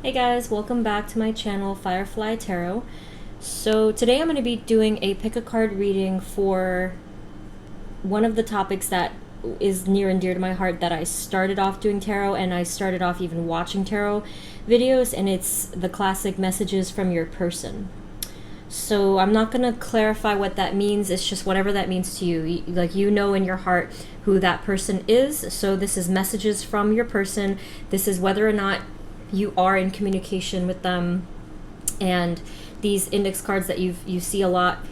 Hey guys, welcome back to my channel, Firefly Tarot. So today I'm going to be doing a pick a card reading for one of the topics that is near and dear to my heart, that I started off doing tarot and I started off even watching tarot videos, and it's the classic messages from your person. So I'm not going to clarify what that means. It's just whatever that means to you. Like, you know in your heart who that person is. So this is messages from your person. This is whether or not you are in communication with them. And these index cards that you see a lot,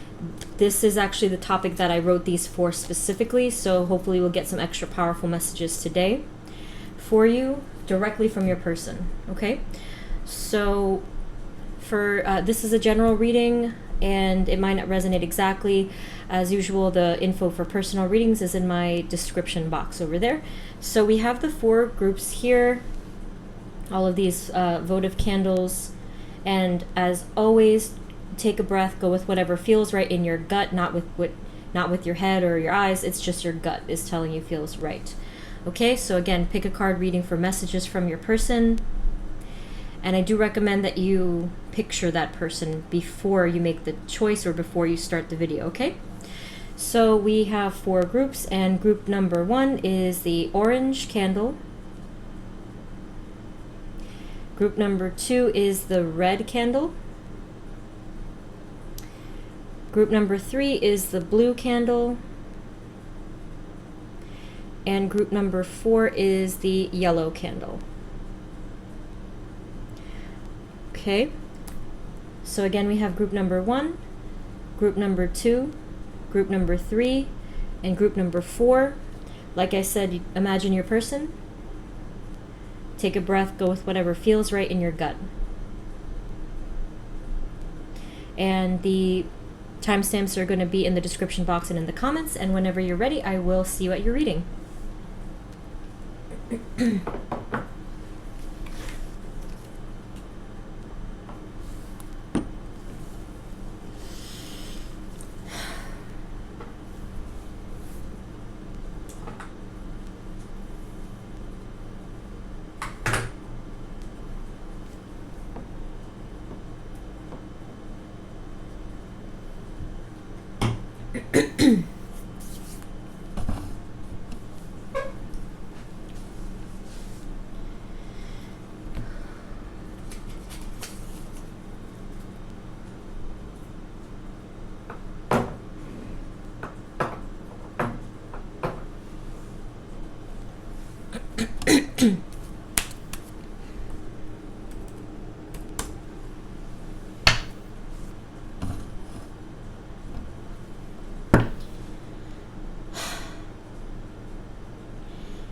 this is actually the topic that I wrote these for specifically. So hopefully we'll get some extra powerful messages today for you directly from your person. Okay, so for this is a general reading and it might not resonate exactly. As usual, the info for personal readings is in my description box over there. So we have the 4 groups here, all of these votive candles, and as always, take a breath, go with whatever feels right in your gut, not with your head or your eyes. It's just your gut is telling you feels right. Okay, so again, pick a card reading for messages from your person. And I do recommend that you picture that person before you make the choice or before you start the video, okay? So we have 4 groups, and group number 1 is the orange candle. Group number 2 is the red candle. Group number 3 is the blue candle. And group number 4 is the yellow candle. Okay, so again, we have group number 1, group number 2, group number 3, and group number 4. Like I said, imagine your person. Take a breath, go with whatever feels right in your gut. And the timestamps are going to be in the description box and in the comments, and whenever you're ready, I will see you at your reading.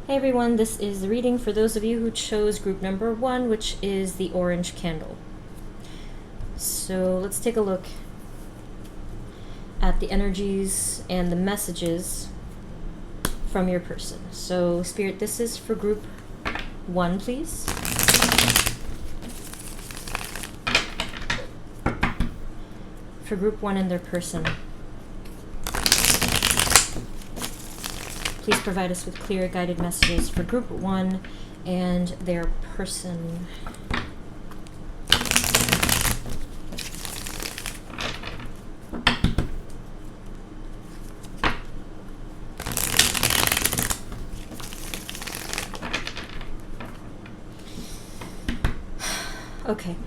Hey everyone, this is the reading for those of you who chose group number 1, which is the orange candle. So let's take a look at the energies and the messages from your person. So Spirit, this is for group 1, please. For group 1 and their person, please provide us with clear guided messages for group 1 and their person. Okay,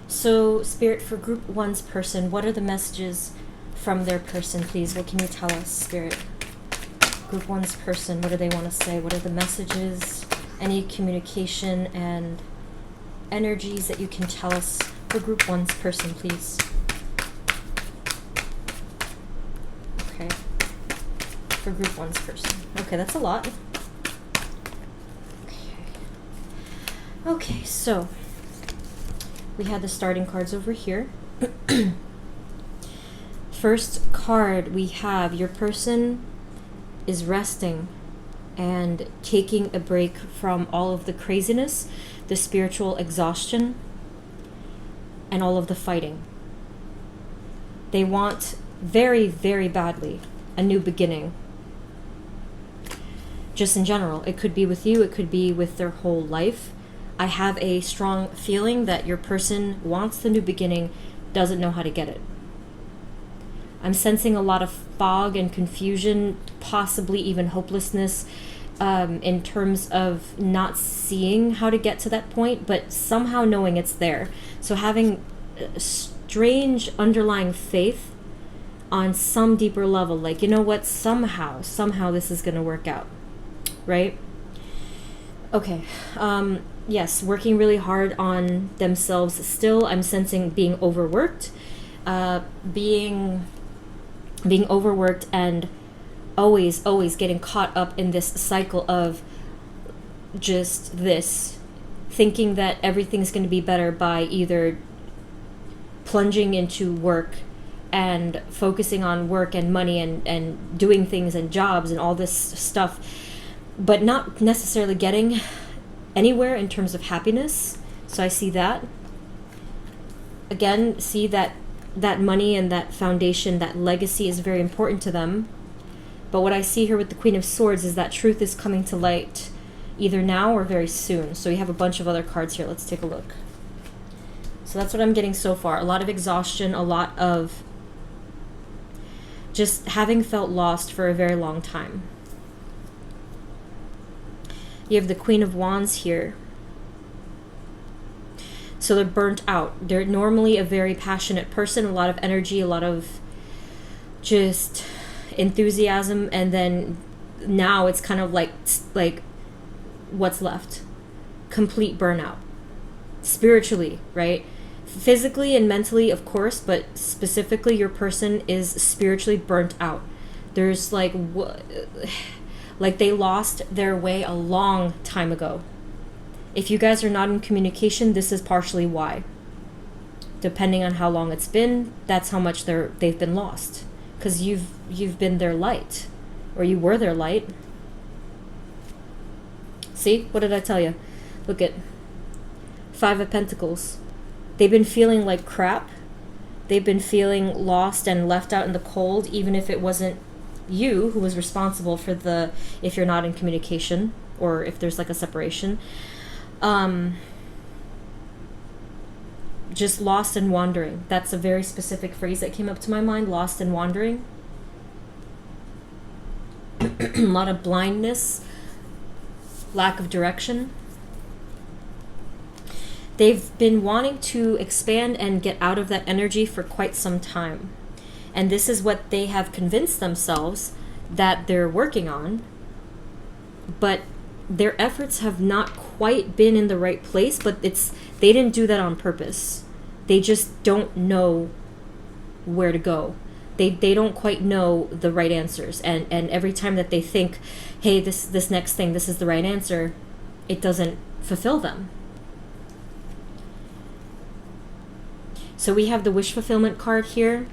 so Spirit, for group 1's person, what are the messages from their person, please? What can you tell us, Spirit? Group 1's person, what do they want to say? What are the messages, any communication and energies that you can tell us for group 1's person, please? Okay, for group 1's person. Okay, that's a lot. Okay, so we had the starting cards over here. First card, we have your person is resting and taking a break from all of the craziness, the spiritual exhaustion, and all of the fighting. They want very, very badly a new beginning. Just in general, it could be with you, it could be with their whole life. I have a strong feeling that your person wants the new beginning, doesn't know how to get it. I'm sensing a lot of fog and confusion, possibly even hopelessness, in terms of not seeing how to get to that point, but somehow knowing it's there. So having a strange underlying faith on some deeper level, like, you know what, somehow this is going to work out, right? Okay. Yes, working really hard on themselves still. I'm sensing being overworked, being overworked, and always getting caught up in this cycle of just this, thinking that everything's going to be better by either plunging into work and focusing on work and money and doing things and jobs and all this stuff, but not necessarily getting anywhere in terms of happiness. So I see that. Again, see that money and that foundation, that legacy is very important to them. But what I see here with the Queen of Swords is that truth is coming to light either now or very soon. So we have a bunch of other cards here. Let's take a look. So that's what I'm getting so far. A lot of exhaustion, a lot of just having felt lost for a very long time. You have the Queen of Wands here. So they're burnt out. They're normally a very passionate person, a lot of energy, a lot of just enthusiasm, and then now it's kind of like what's left? Complete burnout. Spiritually, right? Physically and mentally, of course, but specifically your person is spiritually burnt out. There's like they lost their way a long time ago. If you guys are not in communication, this is partially why. Depending on how long it's been, that's how much they've been lost. Because you've been their light, or you were their light. See, what did I tell you? Look at Five of Pentacles. They've been feeling like crap. They've been feeling lost and left out in the cold, even if it wasn't you who was responsible for if you're not in communication, or if there's like a separation. Just lost and wandering. That's a very specific phrase that came up to my mind, lost and wandering. A lot of blindness, lack of direction. They've been wanting to expand and get out of that energy for quite some time. And this is what they have convinced themselves that they're working on. But their efforts have not quite been in the right place, but they didn't do that on purpose. They just don't know where to go. They don't quite know the right answers. And every time that they think, hey, this next thing, this is the right answer, it doesn't fulfill them. So we have the wish fulfillment card here.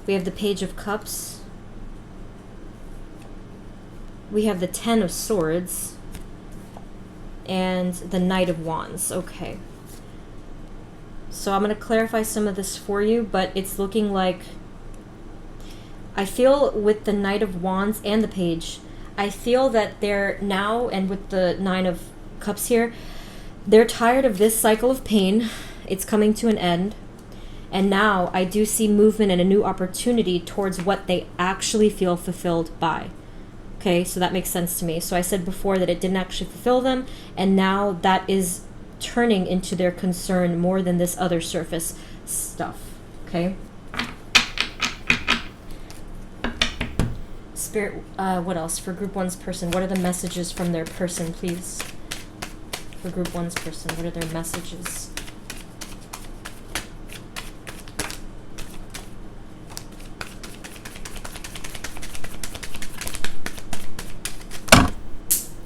We have the Page of Cups. We have the Ten of Swords. And the Knight of Wands. Okay. So I'm going to clarify some of this for you, but it's looking like, I feel with the Knight of Wands and the Page, I feel that they're now, and with the Nine of Cups here, they're tired of this cycle of pain. It's coming to an end. And now I do see movement and a new opportunity towards what they actually feel fulfilled by. Okay, so that makes sense to me. So I said before that it didn't actually fulfill them, and now that is turning into their concern more than this other surface stuff. Okay? Spirit, what else? For Group 1's person, what are the messages from their person, please? For Group 1's person, what are their messages?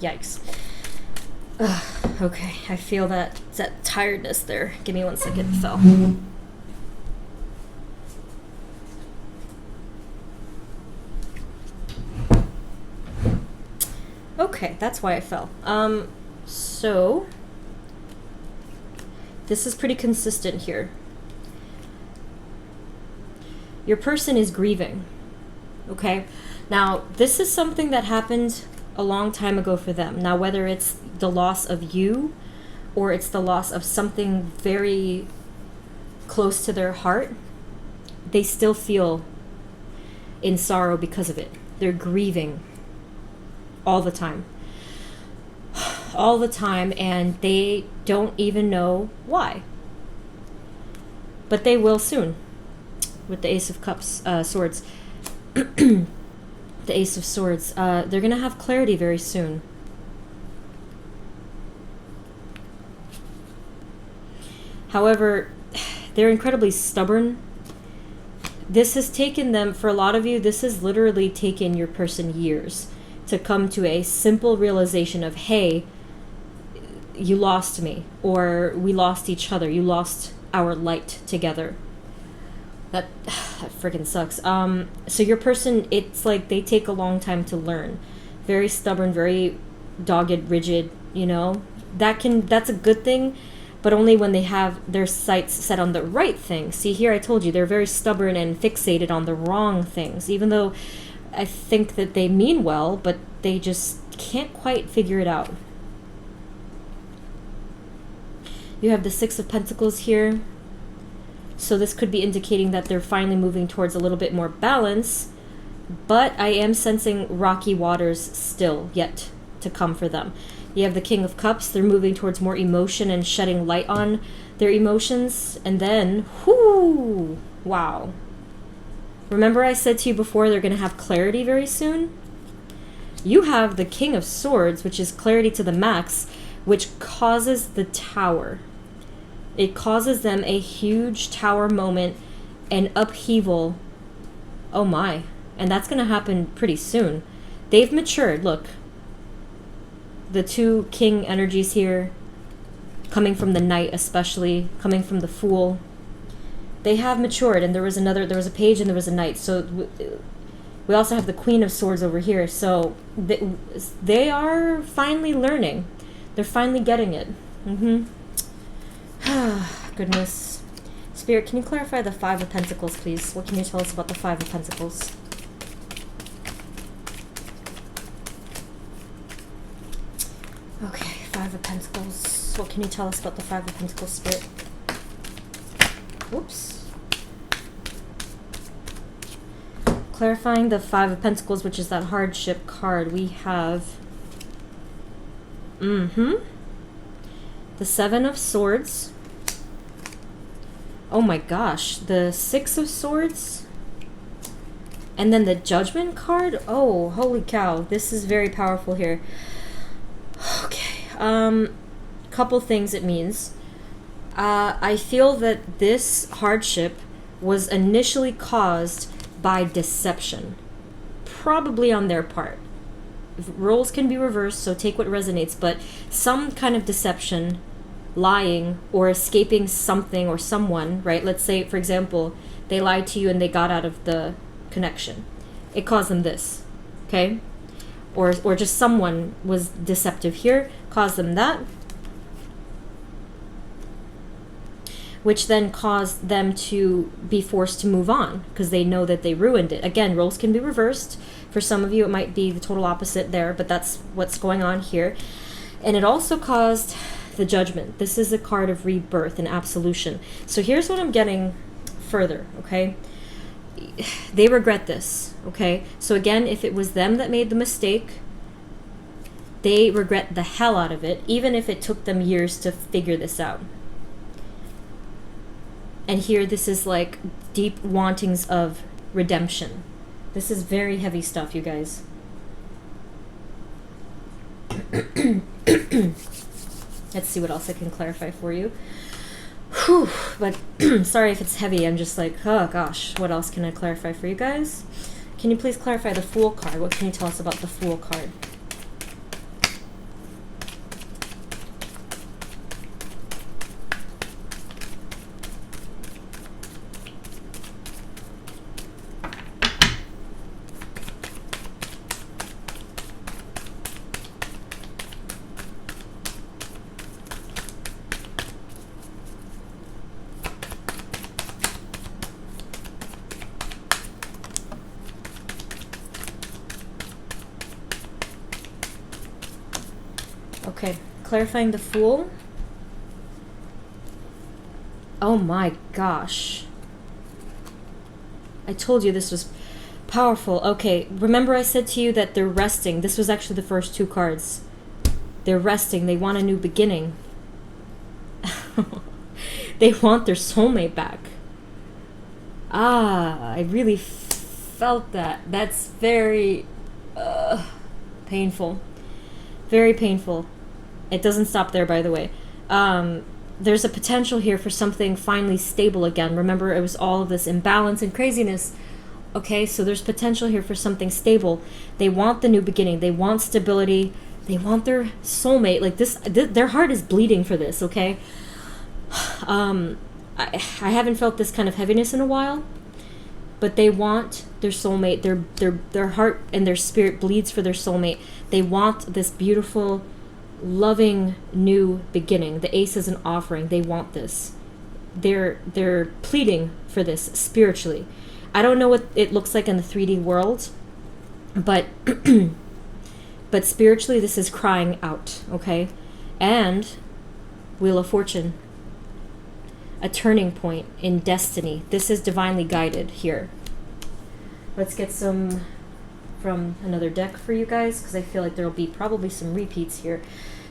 Yikes. Ugh, okay, I feel that tiredness there. Give me 1 second, it fell. Okay, that's why it fell. So this is pretty consistent here. Your person is grieving. Okay? Now, this is something that happened a long time ago for them. Now, whether it's the loss of you or it's the loss of something very close to their heart, they still feel in sorrow because of it. They're grieving all the time. All the time, and they don't even know why. But they will soon. With the Ace of Cups, Swords. The Ace of Swords. They're going to have clarity very soon. However, they're incredibly stubborn. This has taken them, for a lot of you, this has literally taken your person years to come to a simple realization of, hey, you lost me, or we lost each other, you lost our light together. That freaking sucks. So your person, it's like they take a long time to learn. Very stubborn, very dogged, rigid, you know. That's a good thing, but only when they have their sights set on the right thing. See, here I told you, they're very stubborn and fixated on the wrong things, even though I think that they mean well, but they just can't quite figure it out. You have the Six of Pentacles here. So this could be indicating that they're finally moving towards a little bit more balance. But I am sensing rocky waters still yet to come for them. You have the King of Cups. They're moving towards more emotion and shedding light on their emotions. And then, whoo, wow. Remember I said to you before they're going to have clarity very soon? You have the King of Swords, which is clarity to the max, which causes the Tower. It causes them a huge Tower moment and upheaval. Oh my. And that's going to happen pretty soon. They've matured. Look. The two King energies here. Coming from the Knight especially. Coming from the Fool. They have matured. And there was a Page and there was a Knight. So we also have the Queen of Swords over here. So they are finally learning. They're finally getting it. Goodness. Spirit, can you clarify the Five of Pentacles, please? What can you tell us about the Five of Pentacles? Okay, Five of Pentacles. What can you tell us about the Five of Pentacles, Spirit? Whoops. Clarifying the Five of Pentacles, which is that hardship card, we have... the Seven of Swords. Oh my gosh. The Six of Swords. And then the Judgment card. Oh, holy cow. This is very powerful here. Okay. Couple things it means. I feel that this hardship was initially caused by deception. Probably on their part. Roles can be reversed, so take what resonates, but some kind of deception, lying, or escaping something or someone, right? Let's say, for example, they lied to you and they got out of the connection. It caused them this, okay? Or just someone was deceptive here, caused them that, which then caused them to be forced to move on because they know that they ruined it. Again, roles can be reversed. For some of you, it might be the total opposite there, but that's what's going on here. And it also caused the Judgment. This is a card of rebirth and absolution. So here's what I'm getting further, okay? They regret this, okay? So again, if it was them that made the mistake, they regret the hell out of it, even if it took them years to figure this out. And here, this is like deep wantings of redemption. This is very heavy stuff, you guys. Let's see what else I can clarify for you. Whew, but sorry if it's heavy. I'm just like, oh gosh, what else can I clarify for you guys? Can you please clarify the Fool card? What can you tell us about the Fool card? clarifying the Fool. Oh my gosh. I told you this was powerful. Okay, remember I said to you that they're resting. This was actually the first 2 cards. They're resting. They want a new beginning. They want their soulmate back. Ah, I really felt that. That's very painful. Very painful. It doesn't stop there, by the way. There's a potential here for something finally stable again. Remember, it was all of this imbalance and craziness. Okay, so there's potential here for something stable. They want the new beginning. They want stability. They want their soulmate. Like this, their heart is bleeding for this, okay? I haven't felt this kind of heaviness in a while, but they want their soulmate. Their heart and their spirit bleeds for their soulmate. They want this beautiful, loving new beginning. The Ace is an offering. They want this. They're pleading for this spiritually. I don't know what it looks like in the 3D world, but but spiritually this is crying out, okay? And Wheel of Fortune, a turning point in destiny. This is divinely guided here. Let's get some from another deck for you guys, because I feel like there'll be probably some repeats here.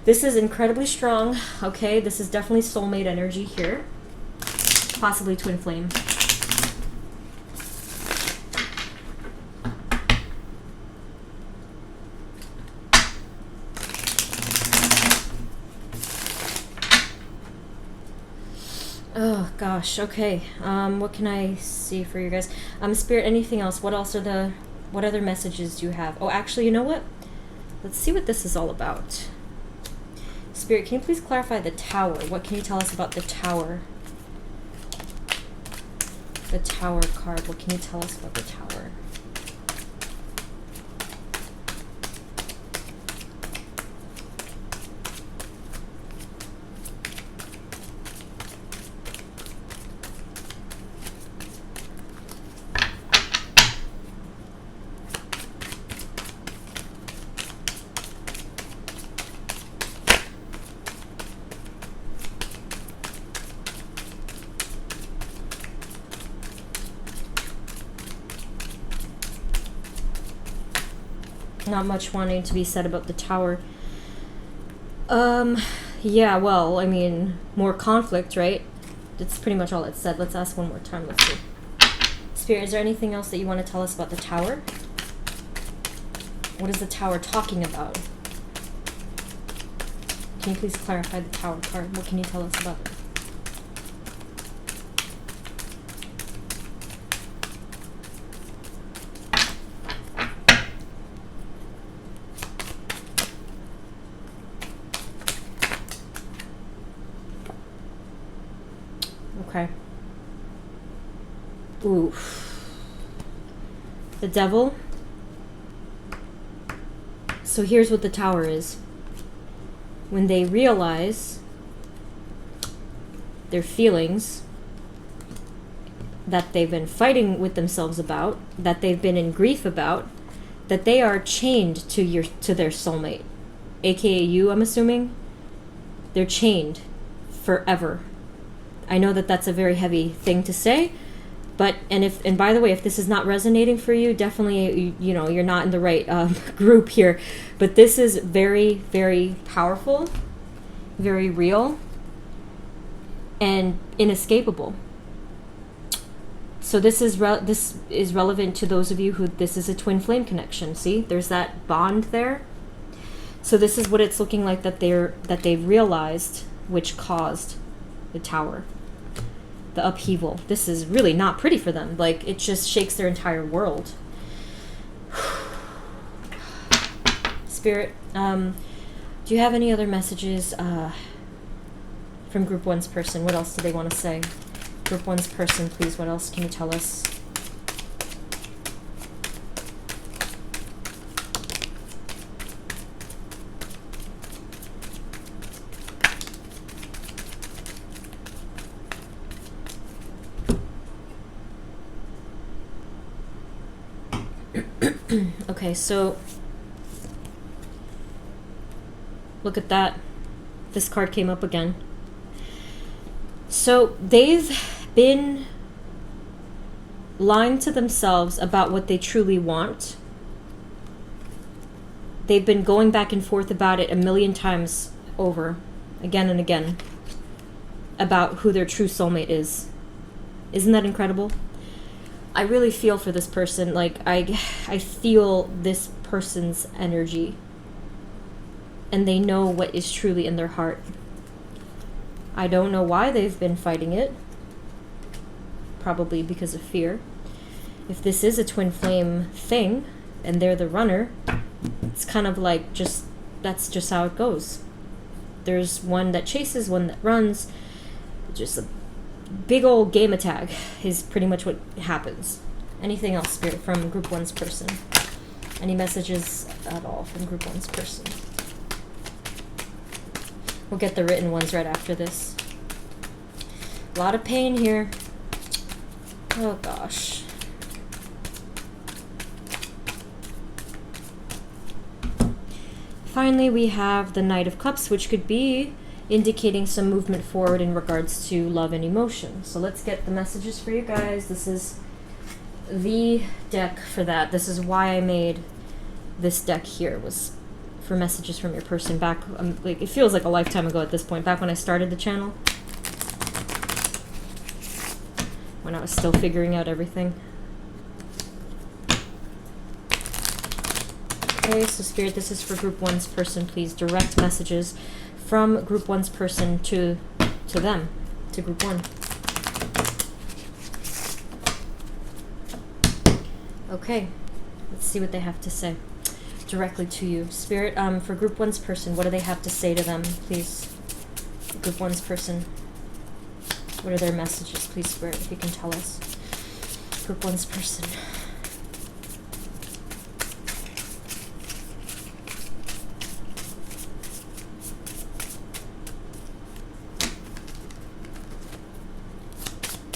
This is incredibly strong, okay? This is definitely soulmate energy here. Possibly twin flame. Oh gosh, okay. What can I see for you guys? Spirit, anything else? What other messages do you have? Oh, actually, you know what? Let's see what this is all about. Spirit, can you please clarify the Tower? What can you tell us about the Tower? The Tower card. What can you tell us about the Tower? Not much wanting to be said about the Tower. Yeah, well, I mean, more conflict, right? That's pretty much all it said. Let's ask one more time. Let's see. Spirit, is there anything else that you want to tell us about the Tower? What is the Tower talking about? Can you please clarify the Tower card? What can you tell us about it? Okay. Oof. The Devil. So here's what the Tower is. When they realize their feelings that they've been fighting with themselves about, that they've been in grief about, that they are chained to their soulmate, aka you, I'm assuming. They're chained forever. I know that that's a very heavy thing to say, but and by the way, if this is not resonating for you, definitely you know you're not in the right group here. But this is very, very powerful, very real, and inescapable. So this is relevant to those of you who this is a twin flame connection. See, there's that bond there. So this is what it's looking like that they've realized, which caused the Tower, the upheaval. This is really not pretty for them. Like, it just shakes their entire world. Spirit, do you have any other messages from Group 1's person? What else do they want to say? Group 1's person, please, what else can you tell us? Okay, so look at that. this card came up again. So they've been lying to themselves about what they truly want. They've been going back and forth about it a million times over, again and again, about who their true soulmate is. Isn't that incredible? I really feel for this person. Like, I feel this person's energy. And they know what is truly in their heart. I don't know why they've been fighting it. Probably because of fear. If this is a twin flame thing, and they're the runner, it's kind of like that's just how it goes. There's one that chases, one that runs. Just a big old game of tag is pretty much what happens. Anything else, Spirit, from Group 1's person? Any messages at all from Group 1's person? We'll get the written ones right after this. A lot of pain here. Oh gosh. Finally, we have the Knight of Cups, which could be indicating some movement forward in regards to love and emotion. So let's get the messages for you guys. This is the deck for that. This is why I made this deck here, was for messages from your person back, like, it feels like a lifetime ago at this point, back when I started the channel, when I was still figuring out everything. Okay, so Spirit, this is for Group 1's person. Please direct messages from Group 1's person to them, to Group 1. Okay, let's see what they have to say directly to you. Spirit, for Group 1's person, what do they have to say to them, please? Group 1's person. What are their messages, please, Spirit, if you can tell us. Group 1's person.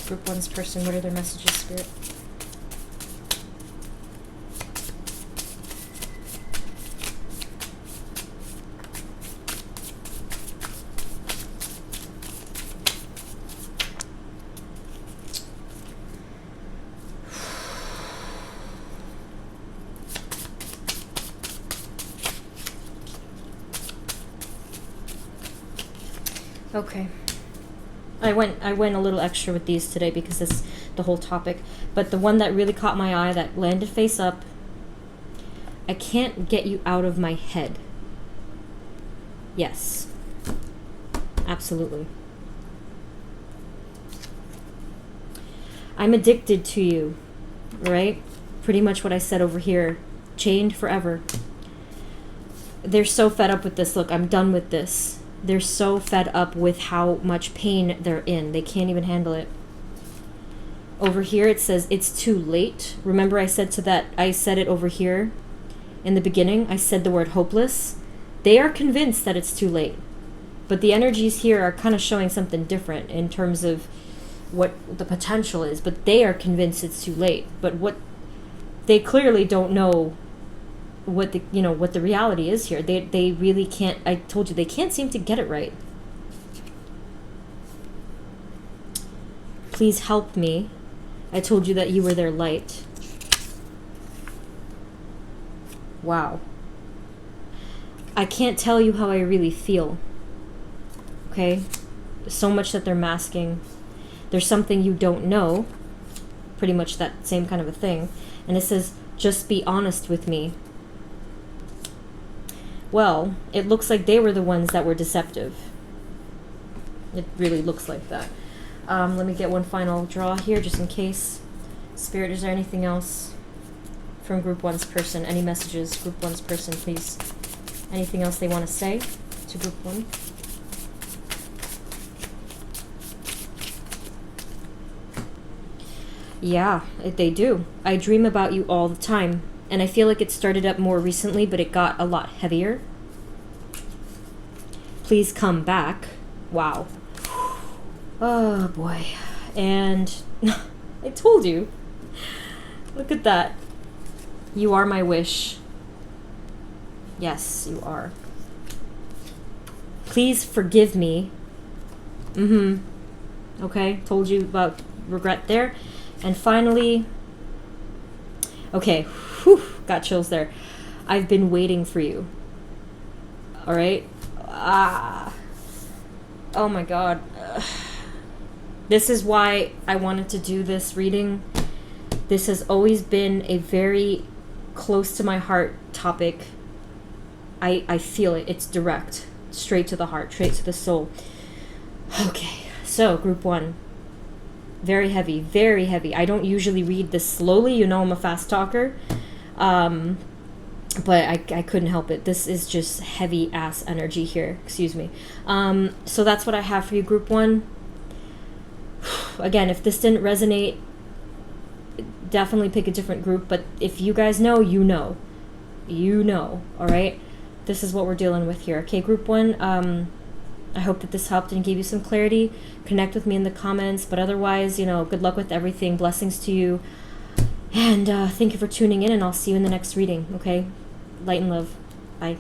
Group 1's person, what are their messages, Spirit? Okay. I went a little extra with these today because it's the whole topic, but the one that really caught my eye, that landed face up, I can't get you out of my head. Yes. Absolutely. I'm addicted to you, right? Pretty much what I said over here. Chained forever. They're so fed up with this. Look, I'm done with this. They're so fed up with how much pain they're in. They can't even handle it. Over here it says it's too late. Remember I said it over here in the beginning. I said the word hopeless. They are convinced that it's too late. But the energies here are kind of showing something different in terms of what the potential is. But they are convinced it's too late. But what they clearly don't know what the reality is here. They really can't. I told you, they can't seem to get it right. Please help me. I told you that you were their light. Wow. I can't tell you how I really feel. Okay? So much that they're masking. There's something you don't know. Pretty much that same kind of a thing. And it says, just be honest with me. Well, it looks like they were the ones that were deceptive. It really looks like that. Let me get one final draw here, just in case. Spirit, is there anything else from Group 1's person? Any messages, Group 1's person, please? Anything else they want to say to Group 1? Yeah, they do. I dream about you all the time. And I feel like it started up more recently, but it got a lot heavier. Please come back. Wow. Oh, boy. And I told you. Look at that. You are my wish. Yes, you are. Please forgive me. Okay, told you about regret there. And finally, okay, whew, got chills there. I've been waiting for you. All right. Oh my God. This is why I wanted to do this reading. This has always been a very close to my heart topic. I feel it. It's direct. Straight to the heart. Straight to the soul. Okay. So, group 1. Very heavy. Very heavy. I don't usually read this slowly. You know I'm a fast talker. But I couldn't help it. This is just heavy ass energy here. Excuse me. So that's what I have for you, group 1. Again, if this didn't resonate, definitely pick a different group. But if you guys know, you know. You know. Alright? This is what we're dealing with here. Okay, group 1. I hope that this helped and gave you some clarity. Connect with me in the comments. But otherwise, you know, good luck with everything. Blessings to you. And thank you for tuning in, and I'll see you in the next reading, okay? Light and love. Bye.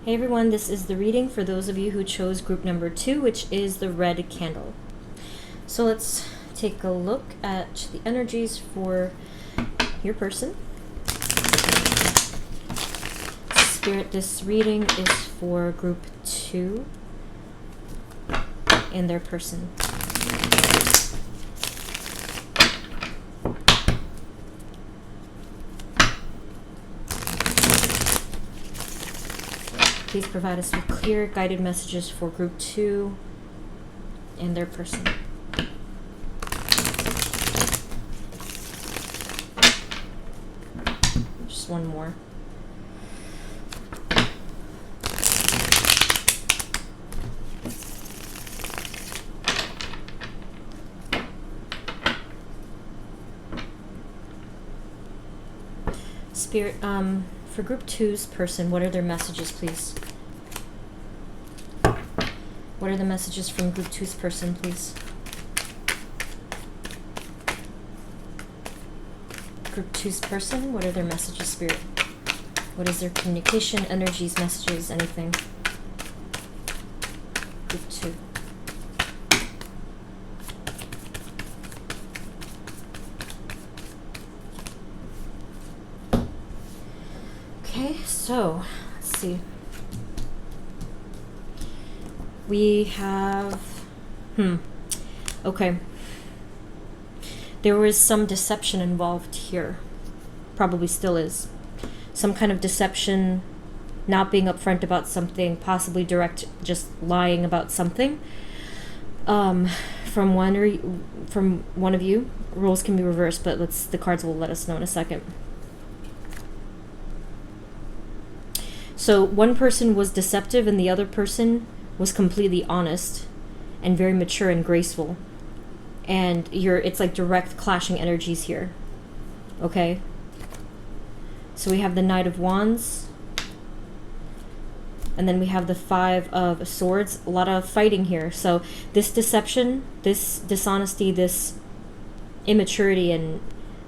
Hey everyone, this is the reading for those of you who chose group number 2, which is the red candle. So let's take a look at the energies for your person. Spirit, this reading is for group 2 and their person. Please provide us with clear, guided messages for group 2 and their person. Just one more. Spirit, for group two's person, what are their messages, please? What are the messages from group two's person, please? Group two's person, what are their messages, Spirit? What is their communication, energies, messages, anything? Group two. Okay, so let's see. We have, okay. There was some deception involved here. Probably still is. Some kind of deception, not being upfront about something, possibly direct, just lying about something. From one of you. Roles can be reversed, but the cards will let us know in a second. So one person was deceptive and the other person was completely honest and very mature and graceful. And it's like direct clashing energies here. Okay? So we have the Knight of Wands. And then we have the Five of Swords. A lot of fighting here. So this deception, this dishonesty, this immaturity and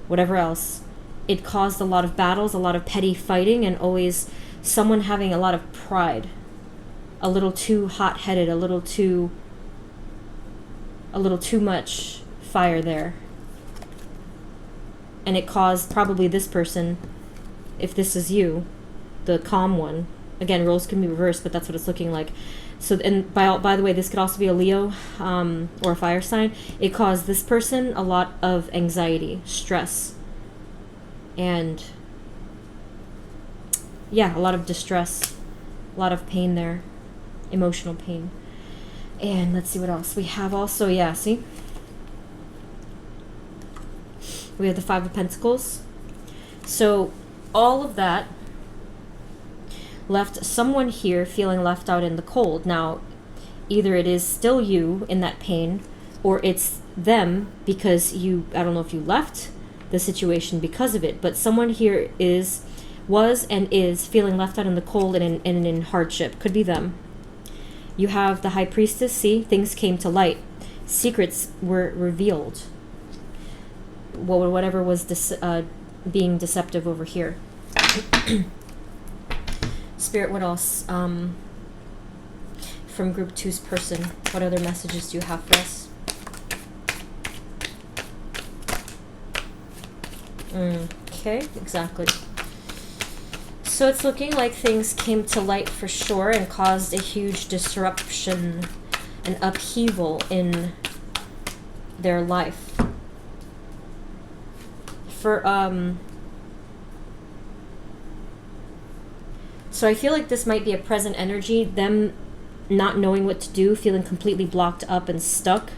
whatever else, it caused a lot of battles, a lot of petty fighting, and always someone having a lot of pride. A little too hot-headed, a little too much fire there. And it caused probably this person, if this is you, the calm one. Again, roles can be reversed, but that's what it's looking like. So, and by the way, this could also be a Leo or a fire sign. It caused this person a lot of anxiety, stress, and yeah, a lot of distress, a lot of pain there, emotional pain. And let's see what else. We have also, yeah, see? We have the Five of Pentacles. So all of that left someone here feeling left out in the cold. Now, either it is still you in that pain, or it's them because I don't know if you left the situation because of it, but someone here was and is feeling left out in the cold and in hardship. Could be them. You have the High Priestess. See, things came to light. Secrets were revealed. Whatever was being deceptive over here. Spirit, what else? From group two's person, what other messages do you have for us? Okay, exactly. So it's looking like things came to light for sure and caused a huge disruption and upheaval in their life. So I feel like this might be a present energy, them not knowing what to do, feeling completely blocked up and stuck,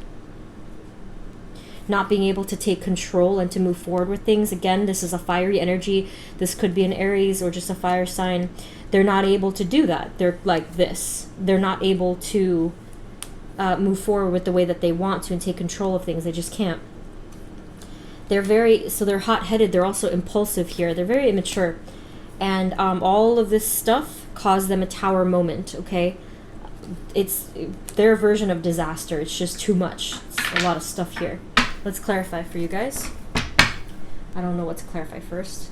not being able to take control and to move forward with things. Again, this is a fiery energy. This could be an Aries or just a fire sign. They're not able to do that. They're like this. They're not able to move forward with the way that they want to and take control of things. They just can't. They're hot-headed. They're also impulsive here. They're very immature. And all of this stuff caused them a tower moment, okay? It's their version of disaster. It's just too much. It's a lot of stuff here. Let's clarify for you guys. I don't know what to clarify first.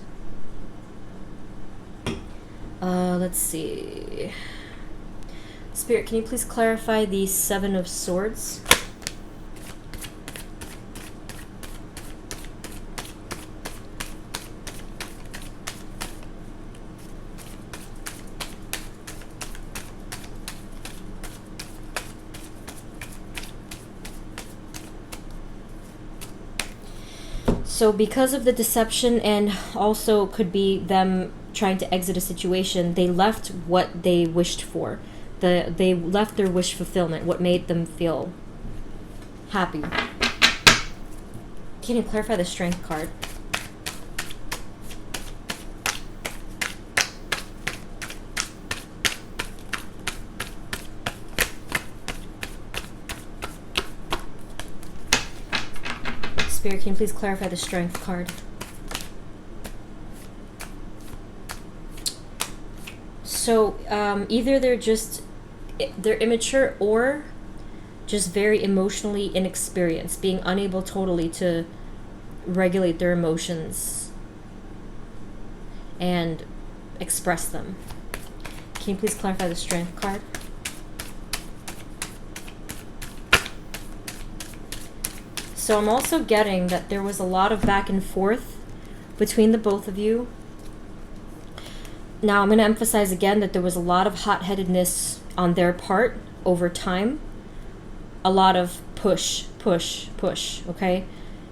Let's see. Spirit, can you please clarify the Seven of Swords? So because of the deception, and also could be them trying to exit a situation, they left what they wished for. They left their wish fulfillment, what made them feel happy. Can you clarify the Strength card? Spirit, can you please clarify the Strength card? So either they're immature or just very emotionally inexperienced, being unable totally to regulate their emotions and express them. Can you please clarify the Strength card? So I'm also getting that there was a lot of back and forth between the both of you. Now I'm going to emphasize again that there was a lot of hot-headedness on their part over time. A lot of push, okay?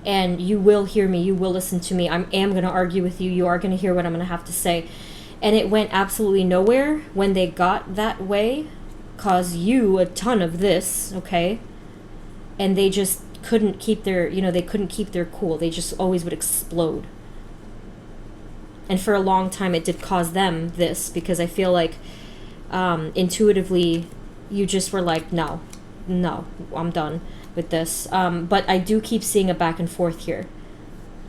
And you will hear me, you will listen to me. I am going to argue with you, you are going to hear what I'm going to have to say. And it went absolutely nowhere when they got that way. Caused you a ton of this, okay? And they just couldn't keep their, they couldn't keep their cool. They just always would explode. And for a long time it did cause them this, because I feel like intuitively you just were like, no, I'm done with this. But I do keep seeing a back and forth here.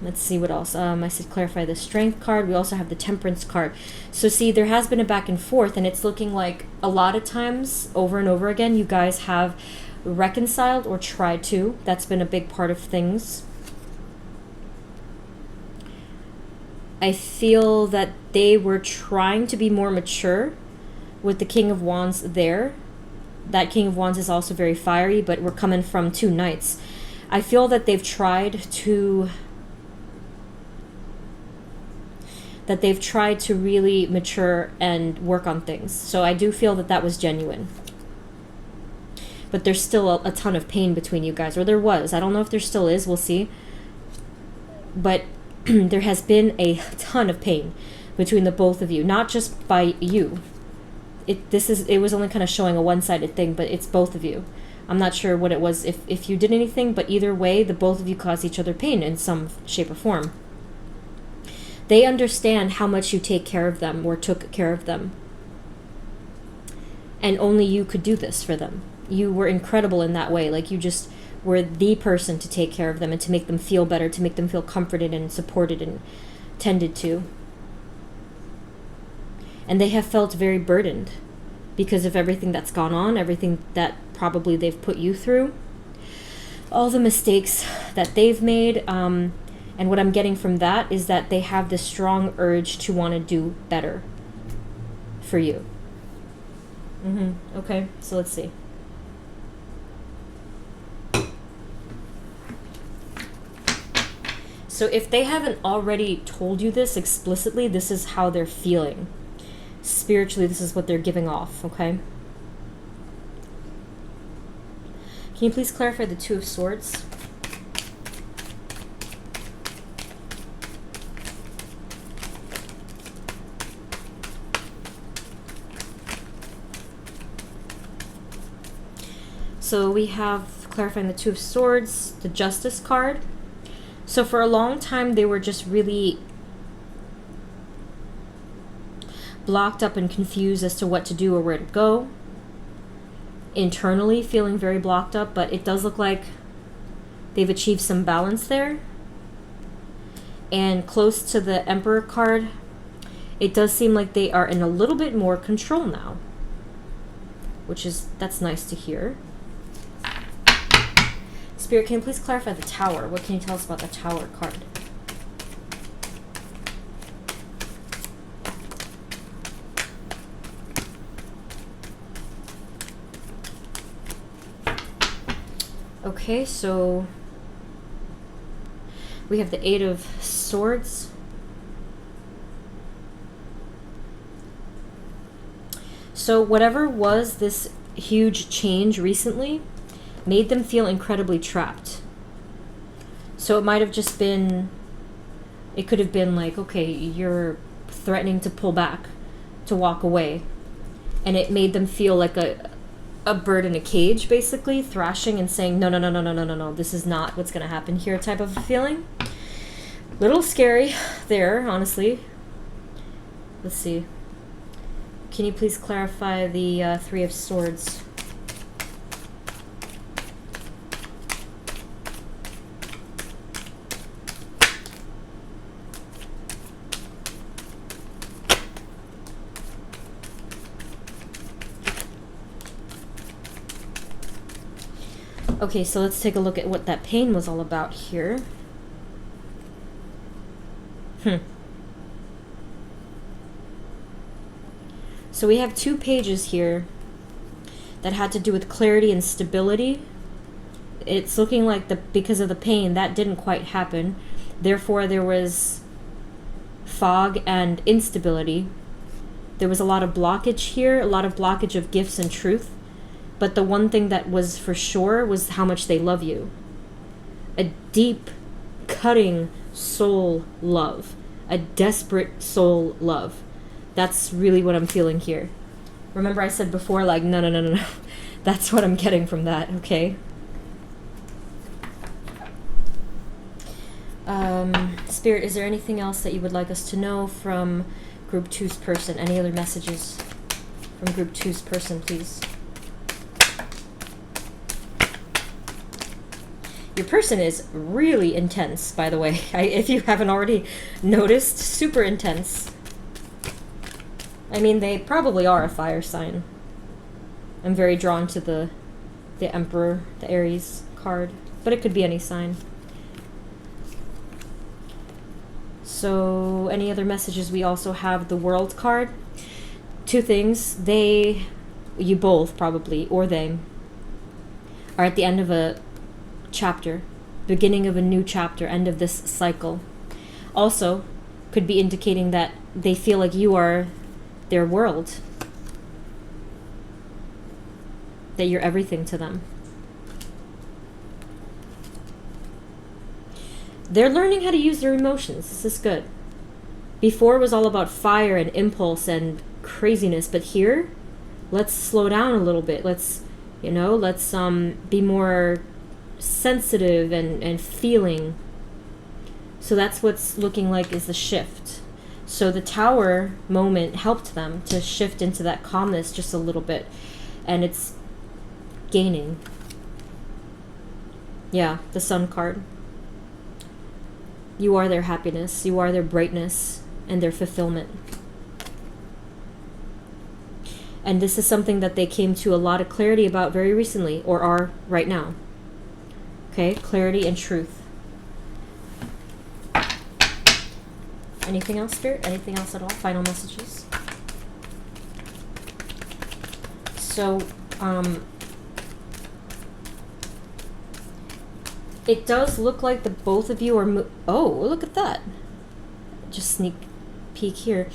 Let's see what else. I said clarify the Strength card. We also have the Temperance card. So see, there has been a back and forth, and it's looking like a lot of times over and over again you guys have reconciled or tried to. That's been a big part of things. I feel that they were trying to be more mature with the King of Wands there. That King of Wands is also very fiery, but we're coming from 2 Knights. I feel that they've tried to really mature and work on things. So I do feel that that was genuine. But there's still a ton of pain between you guys, or there was. I don't know if there still is, we'll see. But there has been a ton of pain between the both of you, not just by you. It was only kind of showing a one-sided thing, but it's both of you. I'm not sure what it was, if you did anything, but either way, the both of you caused each other pain in some shape or form. They understand how much you take care of them or took care of them. And only you could do this for them. You were incredible in that way. Like, you just were the person to take care of them and to make them feel better, to make them feel comforted and supported and tended to. And they have felt very burdened because of everything that's gone on, everything that probably they've put you through, all the mistakes that they've made. And what I'm getting from that is that they have this strong urge to want to do better for you. Okay, so let's see. So if they haven't already told you this explicitly, this is how they're feeling. Spiritually, this is what they're giving off, okay? Can you please clarify the Two of Swords? So we have clarifying the Two of Swords, the Justice card. So for a long time, they were just really blocked up and confused as to what to do or where to go. Internally feeling very blocked up, but it does look like they've achieved some balance there. And close to the Emperor card, it does seem like they are in a little bit more control now, that's nice to hear. Spirit, can you please clarify the Tower? What can you tell us about the Tower card? Okay, so we have the Eight of Swords. So whatever was this huge change recently made them feel incredibly trapped. So it might have just been, it could have been like, okay, you're threatening to pull back, to walk away. And it made them feel like a bird in a cage, basically, thrashing and saying, no, this is not what's gonna happen here type of a feeling. Little scary there, honestly. Let's see. Can you please clarify the Three of Swords? Okay, so let's take a look at what that pain was all about here. So we have 2 pages here that had to do with clarity and stability. It's looking like because of the pain, that didn't quite happen. Therefore, there was fog and instability. There was a lot of blockage here, a lot of blockage of gifts and truth. But the one thing that was for sure was how much they love you. A deep, cutting soul love. A desperate soul love. That's really what I'm feeling here. Remember I said before, like, no. That's what I'm getting from that, okay? Spirit, is there anything else that you would like us to know from Group 2's person? Any other messages from Group 2's person, please? Your person is really intense, by the way. If you haven't already noticed, super intense. I mean, they probably are a fire sign. I'm very drawn to the Emperor, the Aries card, but it could be any sign. So, any other messages? We also have the World card. 2 things. You both probably, or they, are at the end of a chapter, beginning of a new chapter, end of this cycle. Also, could be indicating that they feel like you are their world, that you're everything to them. They're learning how to use their emotions. This is good. Before it was all about fire and impulse and craziness, but here, let's slow down a little bit. Let's be more sensitive and feeling. So that's what's looking like is the shift. So the Tower moment helped them to shift into that calmness just a little bit. And it's gaining. Yeah, the Sun card. You are their happiness. You are their brightness and their fulfillment. And this is something that they came to a lot of clarity about very recently, or are right now. Okay, clarity and truth. Anything else, Spirit? Anything else at all? Final messages? So, it does look like the both of you are oh, look at that. Just sneak peek here.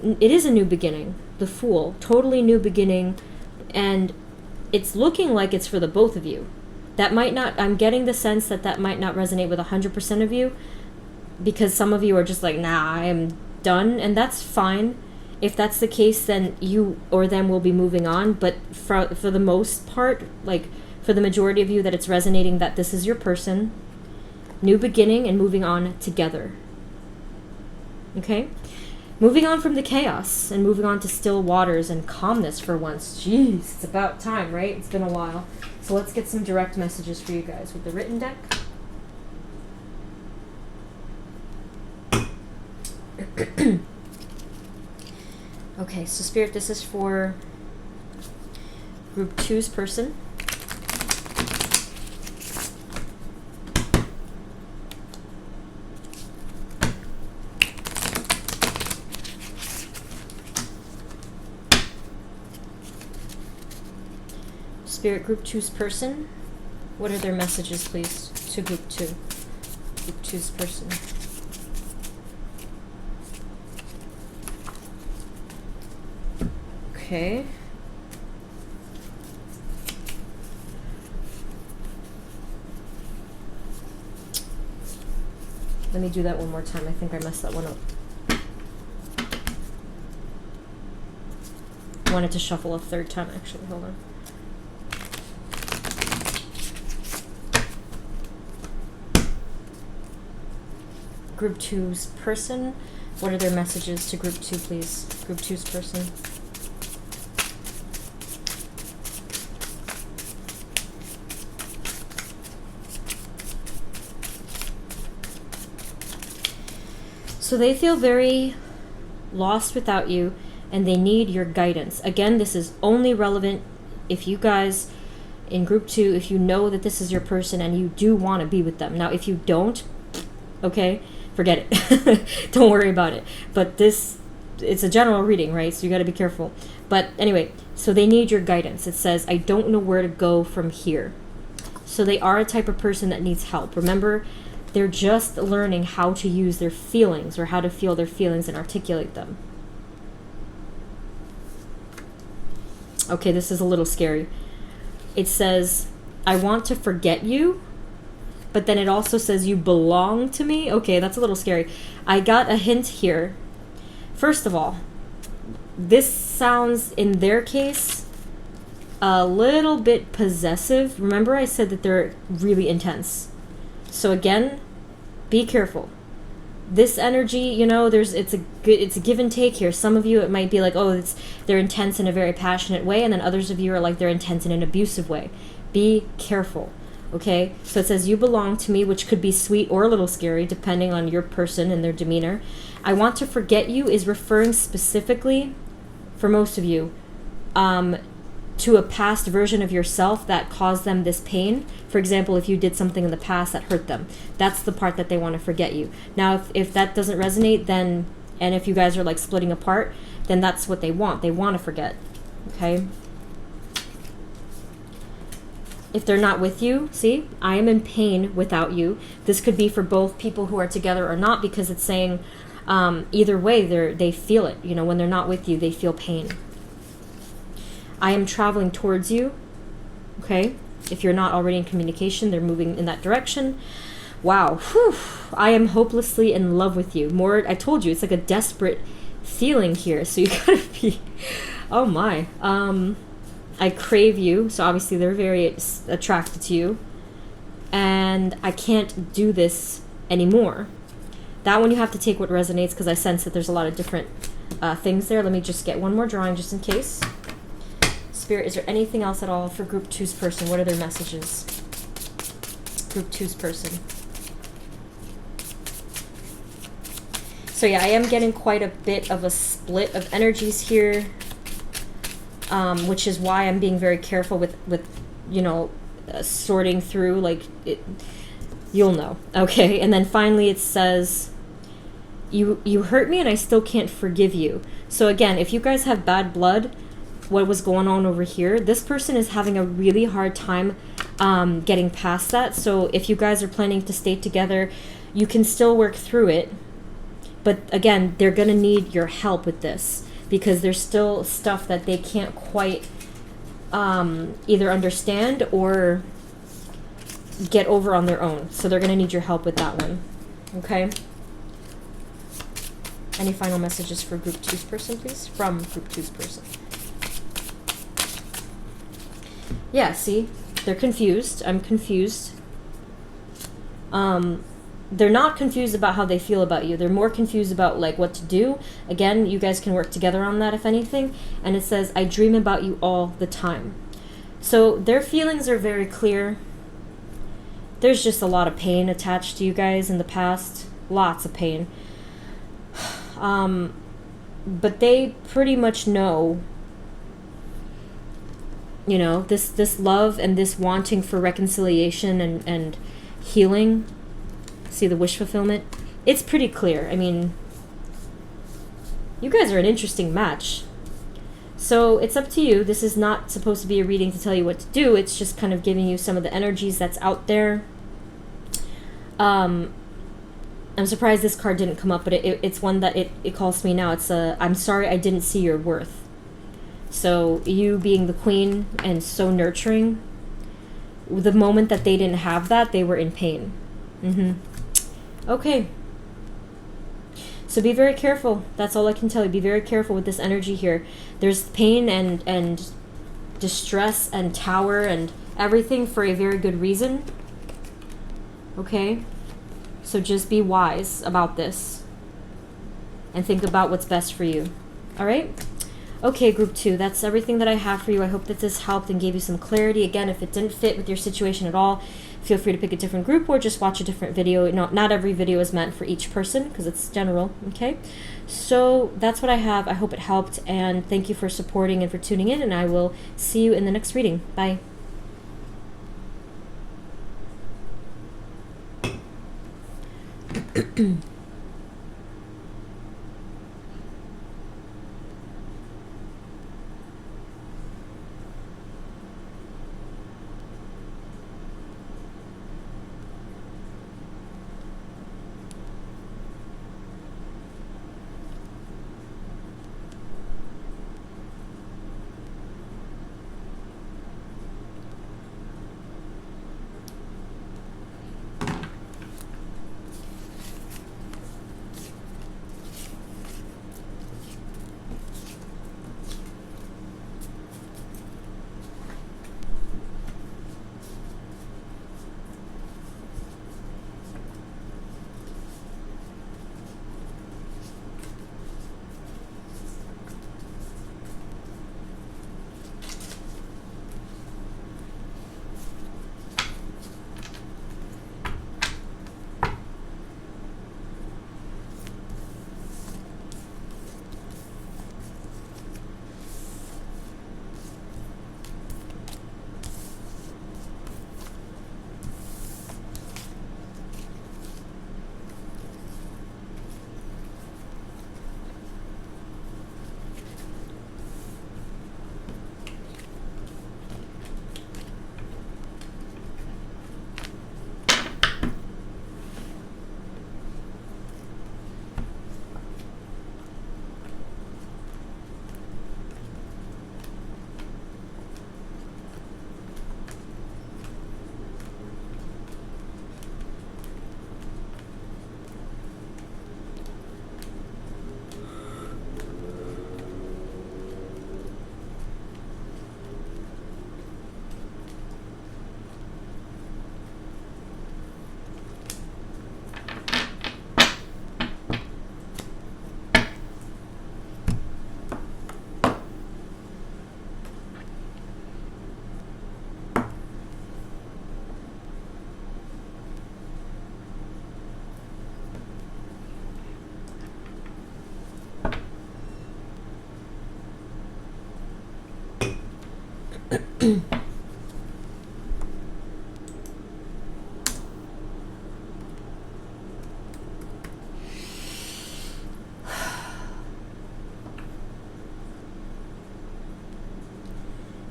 It is a new beginning. The Fool. Totally new beginning. And it's looking like it's for the both of you. That might not, I'm getting the sense that might not resonate with 100% of you, because some of you are just like, nah, I am done, and that's fine. If that's the case, then you or them will be moving on, but for the most part, like for the majority of you, that it's resonating that this is your person, new beginning and moving on together. Okay? Moving on from the chaos and moving on to still waters and calmness for once. Jeez, it's about time, right? It's been a while. So let's get some direct messages for you guys with the written deck. Okay, so Spirit, this is for Group 2's person. Spirit, Group 2's person. What are their messages, please, to Group 2? Group 2's person. Okay. Let me do that one more time. I think I messed that one up. I wanted to shuffle a third time, actually. Hold on. Group 2's person. What are their messages to Group 2, please? Group 2's person. So they feel very lost without you, and they need your guidance. Again, this is only relevant if you guys, in group 2 if you know that this is your person and you do want to be with them. Now, if you don't, okay, forget it. Don't worry about it. But this, it's a general reading, right? So you got to be careful. But anyway, so they need your guidance. It says, I don't know where to go from here. So they are a type of person that needs help. Remember, they're just learning how to use their feelings, or how to feel their feelings and articulate them. Okay, this is a little scary. It says, I want to forget you, but then it also says you belong to me. Okay, that's a little scary. I got a hint here. First of all, this sounds, in their case, a little bit possessive. Remember I said that they're really intense. So again, be careful. This energy, you know, it's a give and take here. Some of you, it might be like, oh, they're intense in a very passionate way, and then others of you are like they're intense in an abusive way. Be careful, okay? So it says you belong to me, which could be sweet or a little scary, depending on your person and their demeanor. I want to forget you is referring specifically, for most of you, to a past version of yourself that caused them this pain. For example, if you did something in the past that hurt them, that's the part that they want to forget you. Now, if that doesn't resonate, then, and if you guys are like splitting apart, then that's what they want. They want to forget, okay? If they're not with you, see, I am in pain without you. This could be for both people who are together or not, because it's saying either way, they feel it. You know, when they're not with you, they feel pain. I am traveling towards you, okay? If you're not already in communication, they're moving in that direction. Wow, whew. I am hopelessly in love with you. More, I told you, it's like a desperate feeling here, so you gotta be, oh my. I crave you, so obviously they're very attracted to you. And I can't do this anymore. That one you have to take what resonates, because I sense that there's a lot of different things there. Let me just get one more drawing just in case. Spirit, is there anything else at all for Group 2's person? What are their messages? Group 2's person. So yeah, I am getting quite a bit of a split of energies here, which is why I'm being very careful with you know, sorting through, like, you'll know. Okay, and then finally it says, you hurt me and I still can't forgive you. So again, if you guys have bad blood, what was going on over here, this person is having a really hard time getting past that. So if you guys are planning to stay together, you can still work through it. But again, they're going to need your help with this, because there's still stuff that they can't quite either understand or get over on their own. So they're going to need your help with that one. Okay? Any final messages for Group 2's person, please? From Group 2's person. Yeah, see? They're confused. I'm confused. They're not confused about how they feel about you. They're more confused about, like, what to do. Again, you guys can work together on that, if anything. And it says, I dream about you all the time. So their feelings are very clear. There's just a lot of pain attached to you guys in the past. Lots of pain. But they pretty much know, you know, this love and this wanting for reconciliation and healing. See the wish fulfillment? It's pretty clear. I mean, you guys are an interesting match. So it's up to you. This is not supposed to be a reading to tell you what to do. It's just kind of giving you some of the energies that's out there. I'm surprised this card didn't come up, but it's one that it calls to me now. It's I'm sorry I didn't see your worth. So you being the queen and so nurturing, the moment that they didn't have that, they were in pain. Okay. So be very careful. That's all I can tell you. Be very careful with this energy here. There's pain and distress and tower and everything for a very good reason. Okay? So just be wise about this. And think about what's best for you. Alright? Okay, Group 2, that's everything that I have for you. I hope that this helped and gave you some clarity. Again, if it didn't fit with your situation at all, feel free to pick a different group or just watch a different video. Not every video is meant for each person because it's general, okay? So that's what I have. I hope it helped, and thank you for supporting and for tuning in, and I will see you in the next reading. Bye.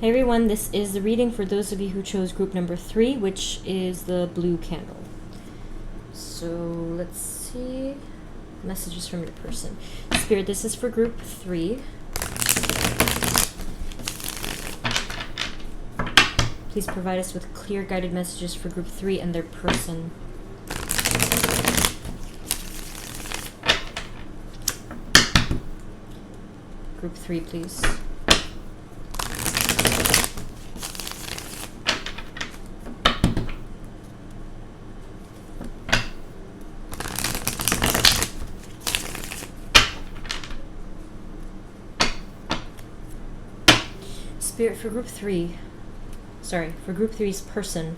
Hey everyone, this is the reading for those of you who chose group number 3, which is the blue candle. So let's see. Messages from your person. Spirit, this is for group 3. Please provide us with clear guided messages for group 3 and their person. Group 3, please. Spirit, for group 3, for group 3's person,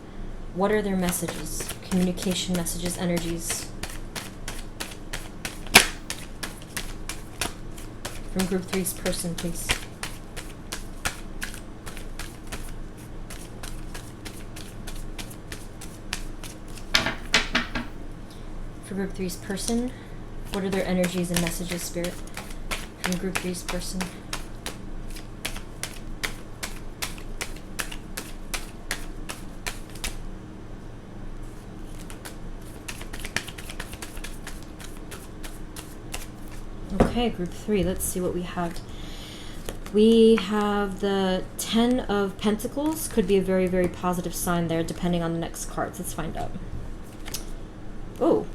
what are their messages? Communication messages, energies. From group 3's person, please. For group 3's person, what are their energies and messages, Spirit? From group 3's person. Okay, group 3, let's see what we have. We have the 10 of Pentacles. Could be a very, very positive sign there, depending on the next cards. Let's find out. Oh.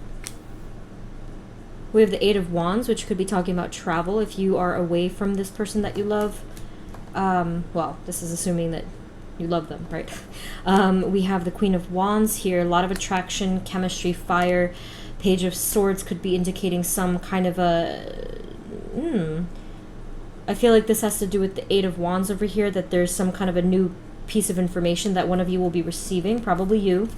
We have the 8 of Wands, which could be talking about travel if you are away from this person that you love. Well, this is assuming that you love them, right? We have the Queen of Wands here. A lot of attraction, chemistry, fire. Page of Swords could be indicating some kind of a... I feel like this has to do with the 8 of Wands over here, that there's some kind of a new piece of information that one of you will be receiving, probably you.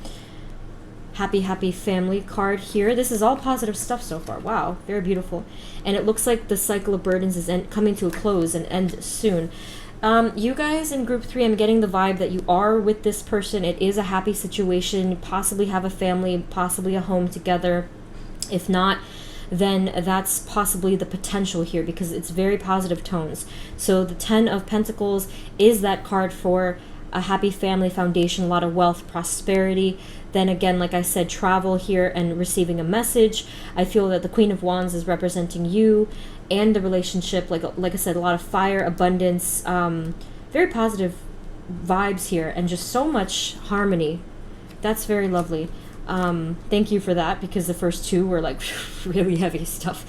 Happy, happy family card here. This is all positive stuff so far. Wow, very beautiful. And it looks like the cycle of burdens is coming to a close and end soon. You guys in group 3, I'm getting the vibe that you are with this person. It is a happy situation. You possibly have a family, possibly a home together. If not, then that's possibly the potential here, because it's very positive tones. So the 10 of Pentacles is that card for a happy family foundation, a lot of wealth, prosperity. Then again, like I said, travel here and receiving a message. I feel that the Queen of Wands is representing you and the relationship. Like I said, a lot of fire, abundance, very positive vibes here, and just so much harmony. That's very lovely. Thank you for that, because the first two were like really heavy stuff.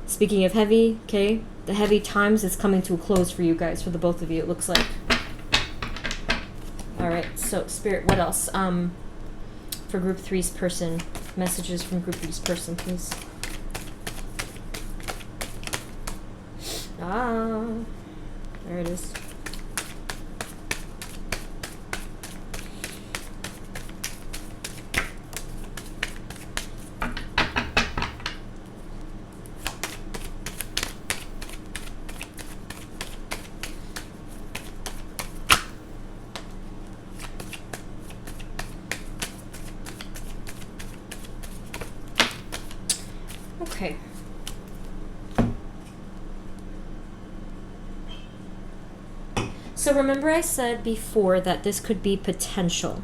Speaking of heavy, okay, the heavy times is coming to a close for you guys, for the both of you, it looks like. All right, so Spirit, what else? For Group 3's person, messages from Group 3's person, please. There it is. Okay. So remember I said before that this could be potential.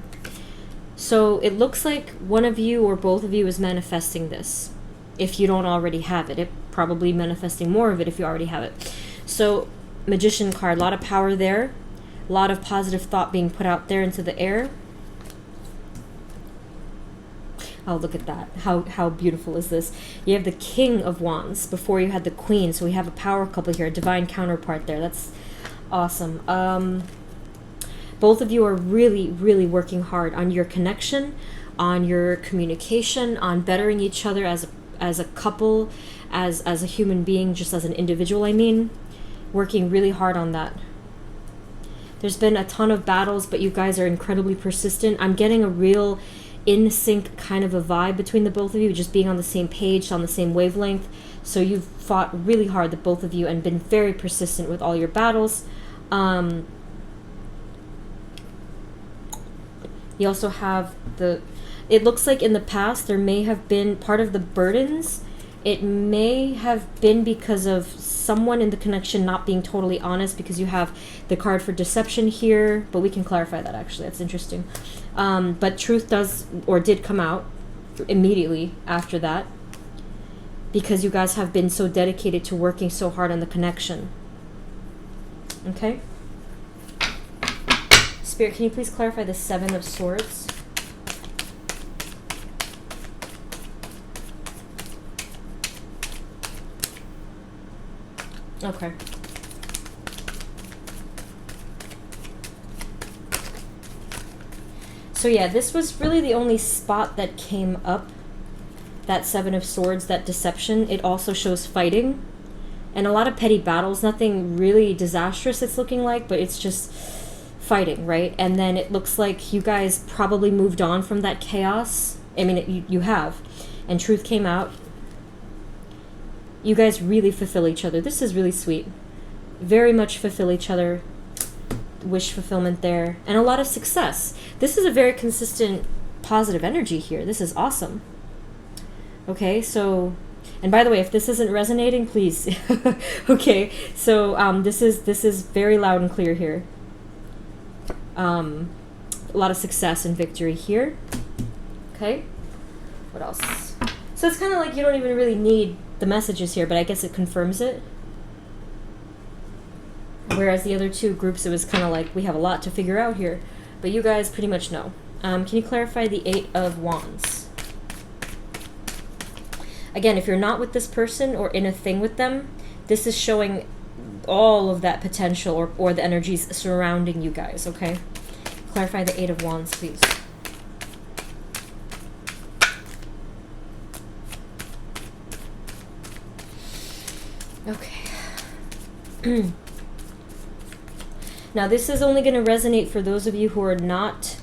So it looks like one of you or both of you is manifesting this. If you don't already have it, probably manifesting more of it if you already have it. So Magician card, a lot of power there. A lot of positive thought being put out there into the air. Oh, look at that. How beautiful is this? You have the King of Wands before you had the Queen. So we have a power couple here, a divine counterpart there. That's awesome. Both of you are really, really working hard on your connection, on your communication, on bettering each other as a couple, as a human being, just as an individual, I mean. Working really hard on that. There's been a ton of battles, but you guys are incredibly persistent. I'm getting a real in sync kind of a vibe between the both of you, just being on the same page, on the same wavelength. So you've fought really hard, the both of you, and been very persistent with all your battles. You also have it looks like in the past there may have been part of the burdens. It may have been because of someone in the connection not being totally honest, because you have the card for deception here, but we can clarify that actually. That's interesting. But truth did come out immediately after that, because you guys have been so dedicated to working so hard on the connection. Okay? Spirit, can you please clarify the Seven of Swords? Okay. So yeah, this was really the only spot that came up. That Seven of Swords, that deception. It also shows fighting. And a lot of petty battles. Nothing really disastrous it's looking like, but it's just fighting, right? And then it looks like you guys probably moved on from that chaos. I mean, you have. And truth came out. You guys really fulfill each other. This is really sweet. Very much fulfill each other. Wish fulfillment there. And a lot of success. This is a very consistent positive energy here. This is awesome. Okay, so... And by the way, if this isn't resonating, please. Okay, so this is very loud and clear here. A lot of success and victory here. Okay. What else? So it's kind of like you don't even really need the messages here, but I guess it confirms it. Whereas the other two groups, it was kind of like, we have a lot to figure out here. But you guys pretty much know. Can you clarify the Eight of Wands? Again, if you're not with this person or in a thing with them, this is showing all of that potential or the energies surrounding you guys, okay? Clarify the Eight of Wands, please. Okay. Now, this is only going to resonate for those of you who are not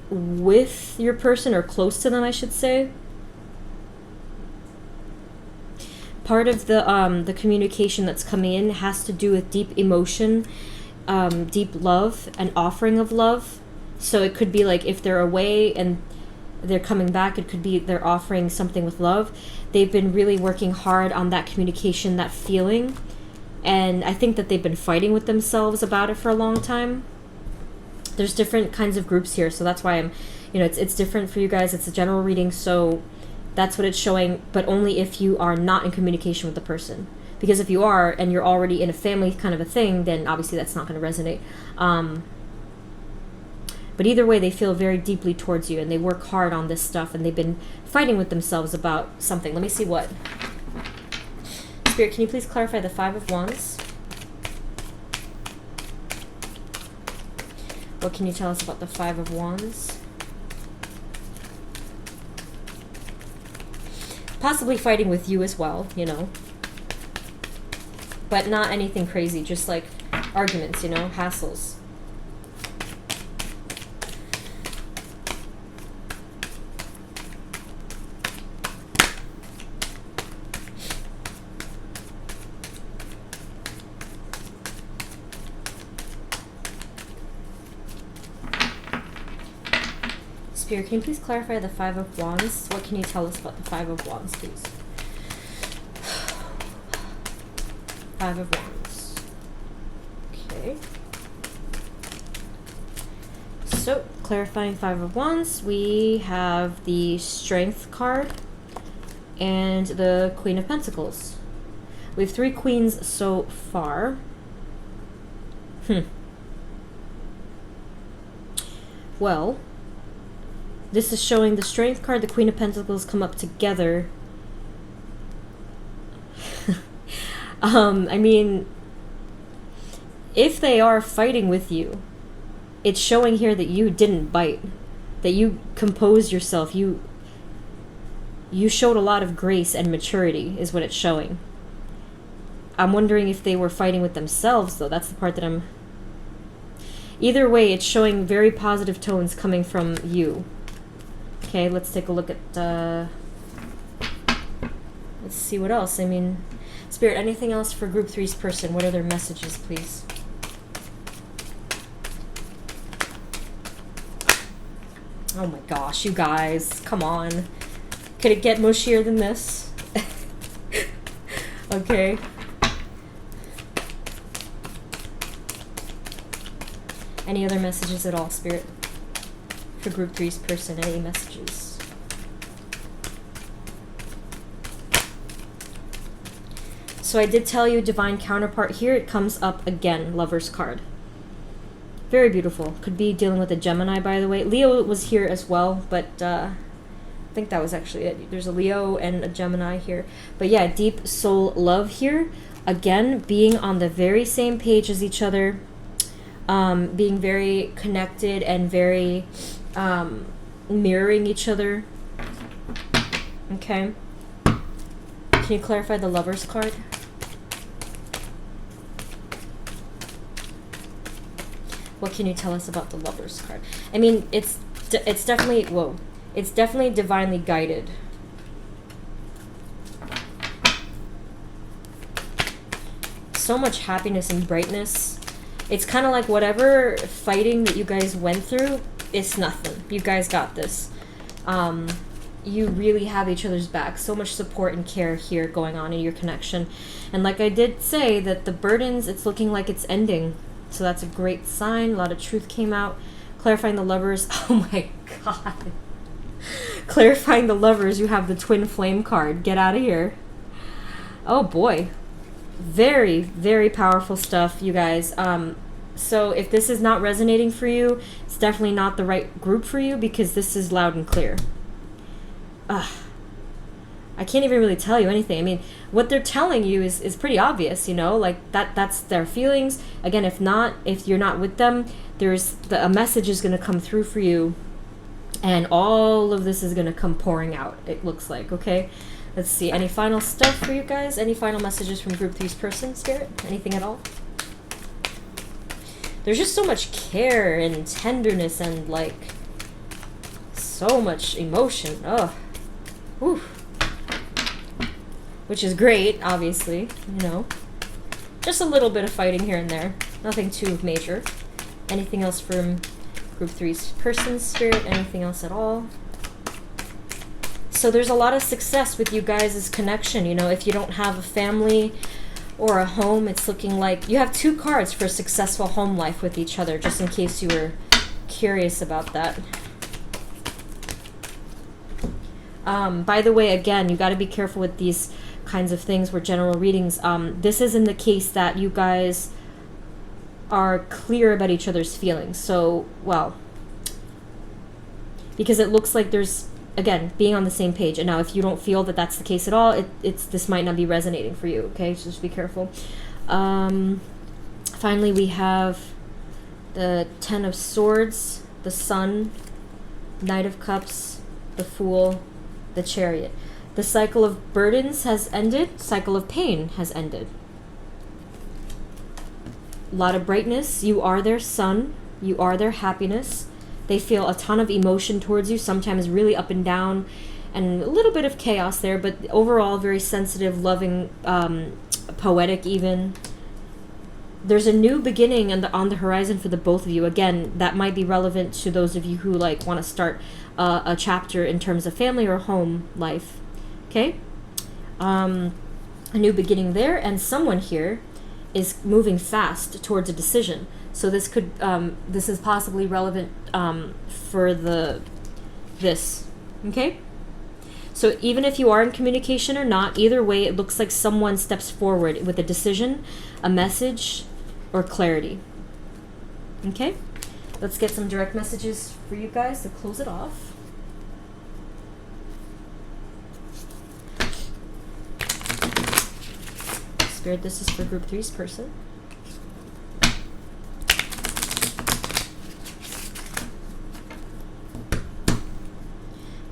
with your person, or close to them, I should say. Part of the communication that's coming in has to do with deep emotion, deep love, and offering of love. So it could be like if they're away and they're coming back. It could be they're offering something with love. They've been really working hard on that communication, that feeling. And I think that they've been fighting with themselves about it for a long time. There's different kinds of groups here, so that's why I'm, it's different for you guys. It's a general reading, so that's what it's showing, but only if you are not in communication with the person. Because if you are, and you're already in a family kind of a thing, then obviously that's not going to resonate. But either way, they feel very deeply towards you, and they work hard on this stuff, and they've been fighting with themselves about something. Let me see what. Spirit, can you please clarify the Five of Wands? What can you tell us about the Five of Wands? Possibly fighting with you as well, But not anything crazy, just like arguments, hassles. Spirit, can you please clarify the Five of Wands? What can you tell us about the Five of Wands, please? Five of Wands. Okay. So, clarifying Five of Wands, we have the Strength card and the Queen of Pentacles. We have 3 queens so far. Well, this is showing the Strength card, the Queen of Pentacles come up together. I mean, if they are fighting with you, it's showing here that you didn't bite, that you composed yourself, you showed a lot of grace and maturity is what it's showing. I'm wondering if they were fighting with themselves, though. That's the part that I'm... Either way, it's showing very positive tones coming from you. Okay, let's take a look at... Let's see what else. I mean... Spirit, anything else for Group 3's person? What are their messages, please? Oh my gosh, you guys. Come on. Could it get mushier than this? Okay. Any other messages at all, Spirit? For Group 3's person, any messages? So I did tell you Divine Counterpart. Here it comes up again, Lover's card. Very beautiful. Could be dealing with a Gemini, by the way. Leo was here as well, but I think that was actually it. There's a Leo and a Gemini here. But yeah, deep soul love here. Again, being on the very same page as each other. Being very connected and very mirroring each other. Okay. Can you clarify the Lover's card? What can you tell us about the Lover's card? I mean, it's definitely, whoa, it's definitely divinely guided. So much happiness and brightness. It's kind of like whatever fighting that you guys went through, it's nothing. You guys got this. You really have each other's back. So much support and care here going on in your connection. And like I did say, that the burdens, it's looking like it's ending. So that's a great sign. A lot of truth came out. Clarifying the Lovers. Oh my god. Clarifying the Lovers, you have the Twin Flame card. Get out of here. Oh boy. Very, very powerful stuff, you guys. So if this is not resonating for you, it's definitely not the right group for you, because this is loud and clear. I can't even really tell you anything. I mean, what they're telling you is pretty obvious, like that's their feelings. Again, if you're not with them, a message is going to come through for you, and all of this is going to come pouring out, it looks like. Okay, let's see. Any final stuff for you guys? Any final messages from Group 3's person, Spirit? Anything at all? There's just so much care and tenderness and like so much emotion. Oh, whew. Which is great, obviously, Just a little bit of fighting here and there. Nothing too major. Anything else from Group 3's person, Spirit? Anything else at all? so there's a lot of success with you guys' connection. You know, if you don't have a family or a home, it's looking like you have 2 cards for a successful home life with each other, just in case you were curious about that. By the way, again, you got to be careful with these kinds of things where general readings. This is in the case that you guys are clear about each other's feelings. So, well, because it looks like there's, again, being on the same page. And now if you don't feel that that's the case at all, this might not be resonating for you, okay? So just be careful. Finally, we have the 10 of Swords, the Sun, Knight of Cups, the Fool, the Chariot. The cycle of burdens has ended. Cycle of pain has ended. A lot of brightness. You are their sun. You are their happiness. They feel a ton of emotion towards you, sometimes really up and down, and a little bit of chaos there, but overall very sensitive, loving, poetic even. There's a new beginning on the horizon for the both of you. Again, that might be relevant to those of you who like want to start a chapter in terms of family or home life. Okay? A new beginning there, and someone here is moving fast towards a decision. So this could, this is possibly relevant for this, okay? So even if you are in communication or not, either way, it looks like someone steps forward with a decision, a message, or clarity. Okay? Let's get some direct messages for you guys to close it off. Spirit, this is for Group 3's person.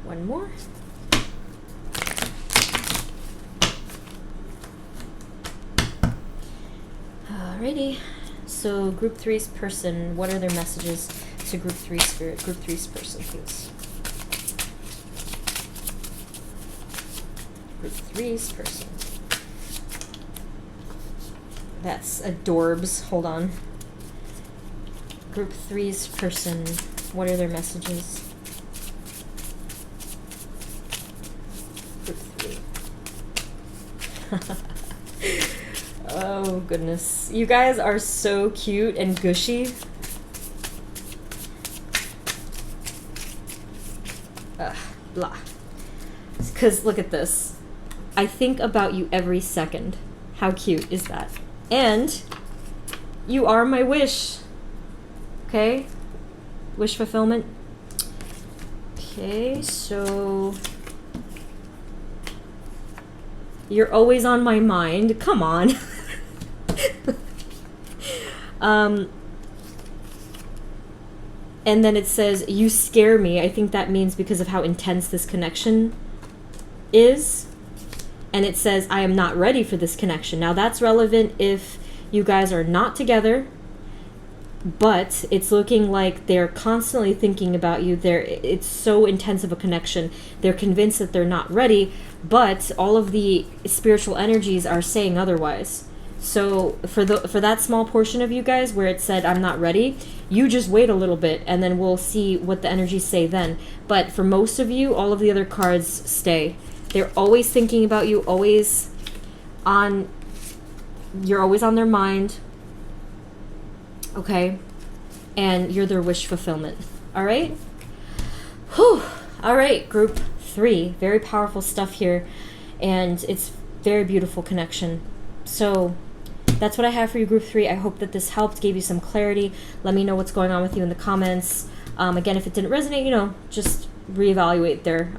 One more. Alrighty. So Group 3's person, what are their messages to Group 3 Spirit? Group 3's person, please. Group 3's person. That's adorbs. Hold on. Group 3's person, what are their messages? Group 3. Oh, goodness. You guys are so cute and gushy. Blah. Because look at this. I think about you every second. How cute is that? And you are my wish. Okay? Wish fulfillment. Okay, so you're always on my mind. Come on. And then it says, you scare me. I think that means because of how intense this connection is. And it says, I am not ready for this connection. Now that's relevant if you guys are not together, but it's looking like they're constantly thinking about you. It's so intense of a connection. They're convinced that they're not ready, but all of the spiritual energies are saying otherwise. So for that small portion of you guys where it said, I'm not ready, you just wait a little bit and then we'll see what the energies say then. But for most of you, all of the other cards stay. They're always thinking about you, you're always on their mind, okay? And you're their wish fulfillment, all right? Whew. All right, Group 3, very powerful stuff here, and it's very beautiful connection. So that's what I have for you, Group 3. I hope that this helped, gave you some clarity. Let me know what's going on with you in the comments. Again, if it didn't resonate, just reevaluate there.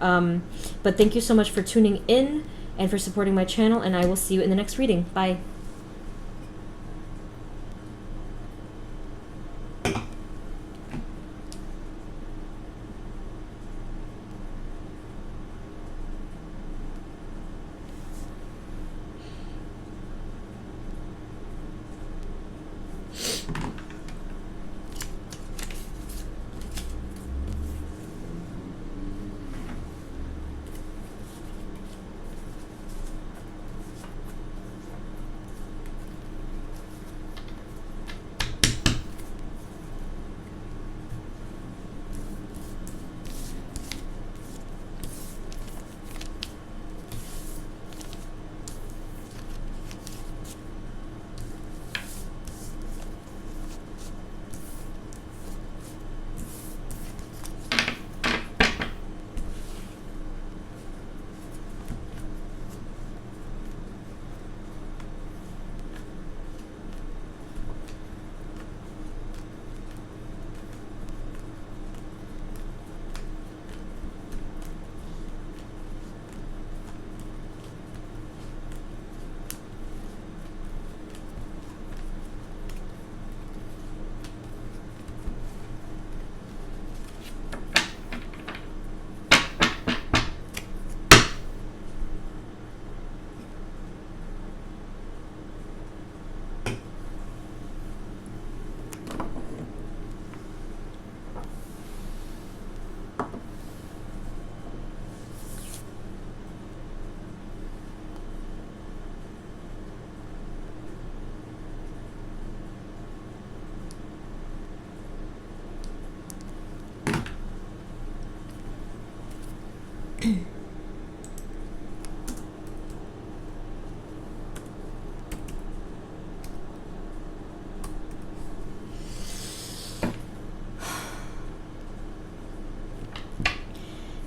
But thank you so much for tuning in and for supporting my channel, and I will see you in the next reading. Bye.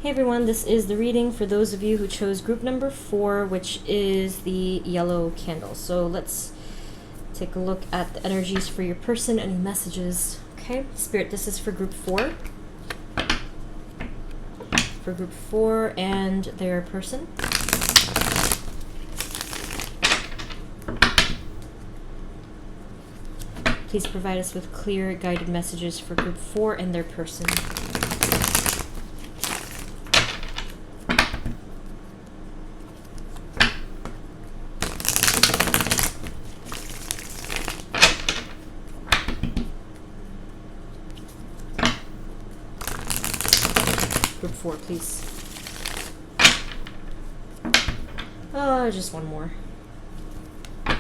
Hey everyone, this is the reading for those of you who chose group number 4, which is the yellow candle. So let's take a look at the energies for your person, any messages. Okay, Spirit, this is for group 4. For group 4 and their person. Please provide us with clear, guided messages for group 4 and their person. Group 4, please. Just one more. You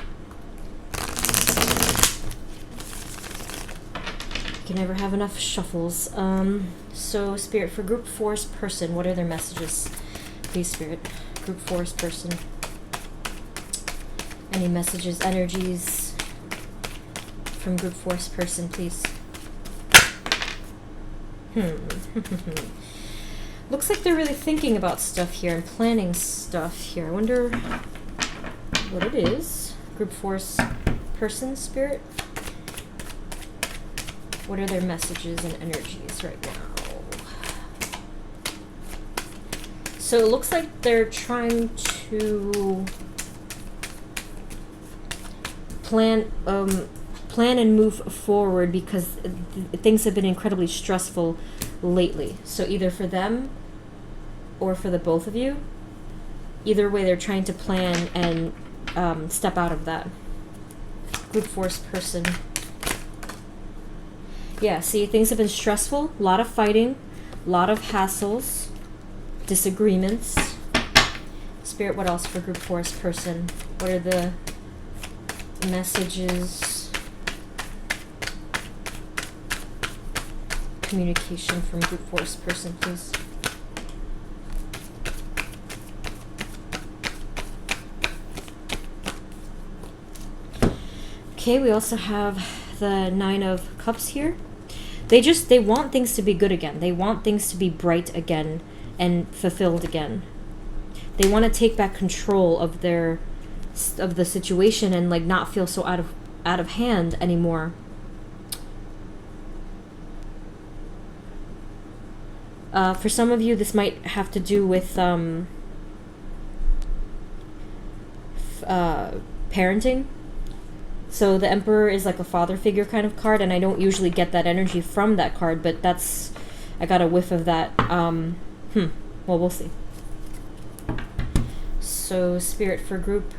can never have enough shuffles. So, Spirit, for group 4's person, what are their messages? Please, Spirit. Group 4's person. Any messages, energies from group 4's person, please. Looks like they're really thinking about stuff here and planning stuff here. I wonder what it is. Group 4's person, Spirit. What are their messages and energies right now? So it looks like they're trying to plan and move forward because things have been incredibly stressful lately. So either for them or for the both of you, either way they're trying to plan and step out of that. Group 4's person. Yeah, see, things have been stressful, a lot of fighting, a lot of hassles, disagreements. Spirit, what else for group 4's person? What are the messages, communication from group 4's person, please? Okay, we also have the 9 of Cups here. They want things to be good again. They want things to be bright again and fulfilled again. They want to take back control of the situation and like not feel so out of hand anymore. For some of you, this might have to do with parenting. So the Emperor is like a father figure kind of card, and I don't usually get that energy from that card, but I got a whiff of that. Well, we'll see. So, Spirit, for group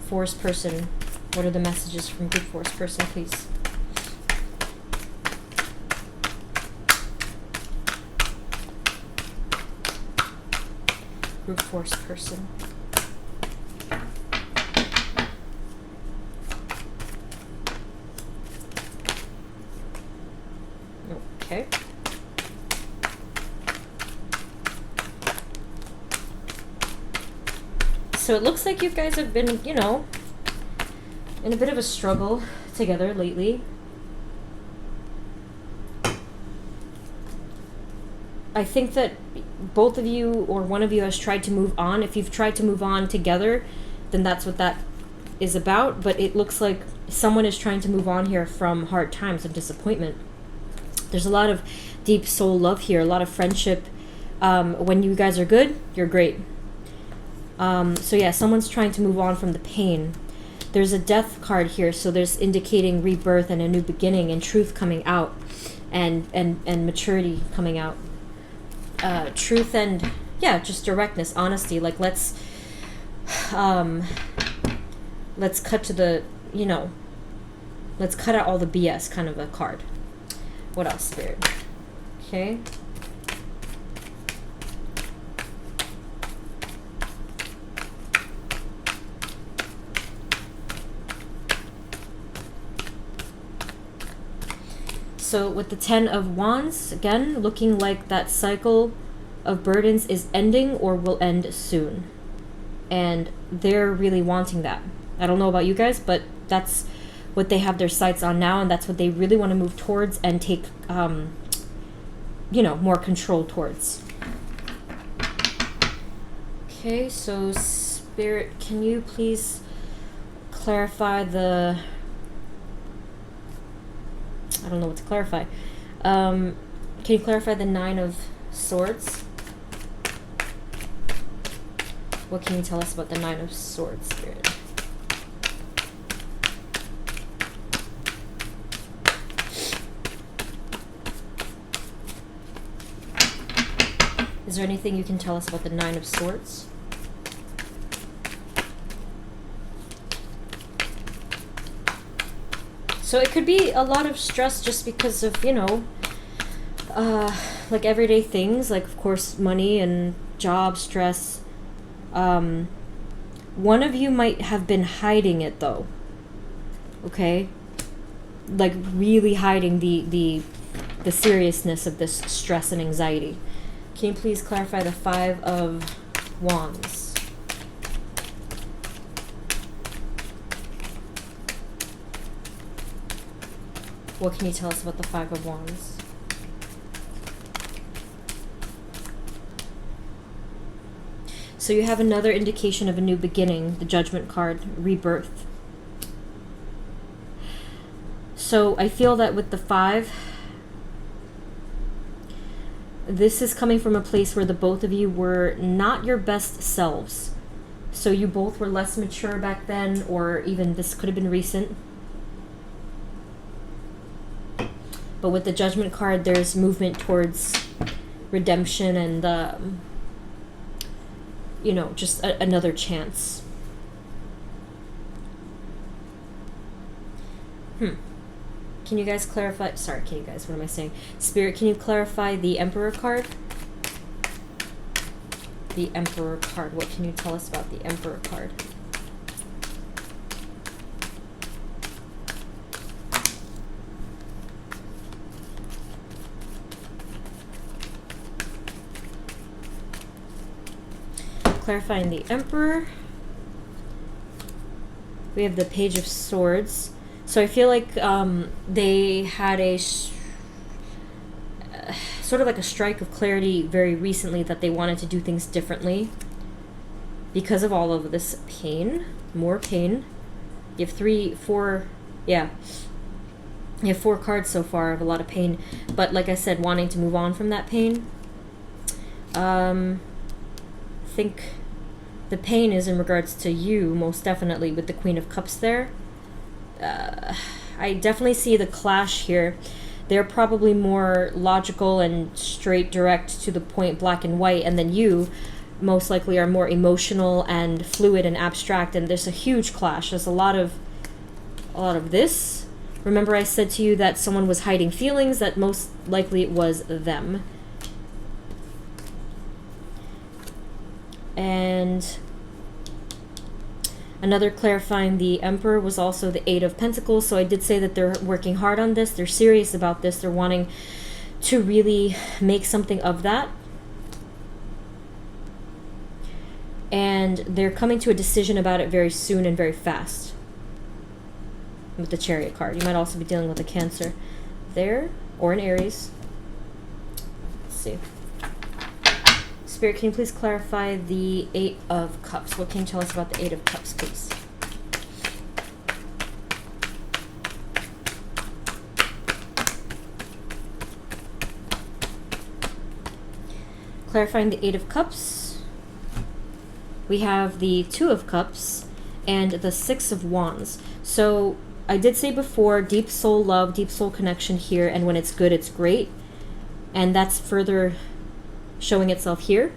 4's person, what are the messages from group 4's person, please? Group 4's person. Okay. So it looks like you guys have been, you know, in a bit of a struggle together lately. I think that both of you or one of you has tried to move on. If you've tried to move on together, then that's what that is about. But it looks like someone is trying to move on here from hard times and disappointment. There's a lot of deep soul love here, a lot of friendship. When you guys are good, you're great. So yeah, someone's trying to move on from the pain. There's a death card here, so there's indicating rebirth and a new beginning and truth coming out and maturity coming out. Truth and, yeah, just directness, honesty. Like, let's cut to the, you know, let's cut out all the BS kind of a card. What else, Spirit? Okay. So with the 10 of Wands, again, looking like that cycle of burdens is ending or will end soon. And they're really wanting that. I don't know about you guys, but that's what they have their sights on now, and that's what they really want to move towards and take, you know, more control towards. Okay, so Spirit, can you please clarify the... I don't know what to clarify. Can you clarify the 9 of Swords? What can you tell us about the 9 of Swords, Spirit? Is there anything you can tell us about the 9 of Swords? So it could be a lot of stress just because of, you know, like everyday things, like of course money and job stress. One of you might have been hiding it though. Okay? Like really hiding the seriousness of this stress and anxiety. Can you please clarify the 5 of Wands? What can you tell us about the 5 of Wands? So you have another indication of a new beginning, the Judgment card, rebirth. So I feel that with the 5, this is coming from a place where the both of you were not your best selves. So you both were less mature back then, or even this could have been recent. But with the Judgment card, there's movement towards redemption and, you know, just another chance. Can you guys clarify? Sorry, can you guys? What am I saying? Spirit, can you clarify the Emperor card? The Emperor card. What can you tell us about the Emperor card? Clarifying the Emperor. We have the Page of Swords. So I feel like they had a sort of like a strike of clarity very recently that they wanted to do things differently because of all of this pain, more pain. You have 4 cards so far of a lot of pain, but like I said, wanting to move on from that pain. I think the pain is in regards to you, most definitely, with the Queen of Cups there. I definitely see the clash here. They're probably more logical and straight, direct, to the point, black and white, and then you most likely are more emotional and fluid and abstract, and there's a huge clash. There's a lot of this. Remember I said to you that someone was hiding feelings, that most likely it was them. And another clarifying the Emperor was also the 8 of Pentacles. So I did say that they're working hard on this. They're serious about this. They're wanting to really make something of that. And they're coming to a decision about it very soon and very fast. With the Chariot card. You might also be dealing with a Cancer there, or an Aries. Let's see. Spirit, can you please clarify the 8 of Cups? What can you tell us about the 8 of Cups, please? Clarifying the 8 of Cups, we have the 2 of Cups and the 6 of Wands. So I did say before, deep soul love, deep soul connection here, and when it's good, it's great. And that's further showing itself here.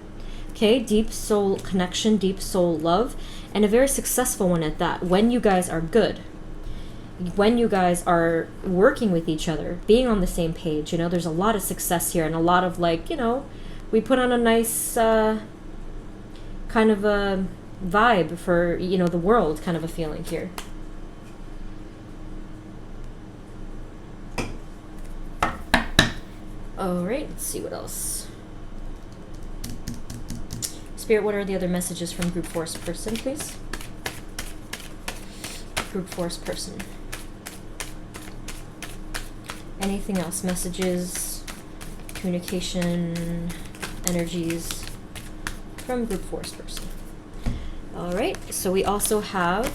Okay, deep soul connection, deep soul love, and a very successful one at that. When you guys are good, when you guys are working with each other, being on the same page, you know, there's a lot of success here and a lot of, like, you know, we put on a nice kind of a vibe for, you know, the world kind of a feeling here. All right, let's see what else. Spirit, what are the other messages from group force person, please? Group force person. Anything else? Messages, communication, energies from group force person. All right, so we also have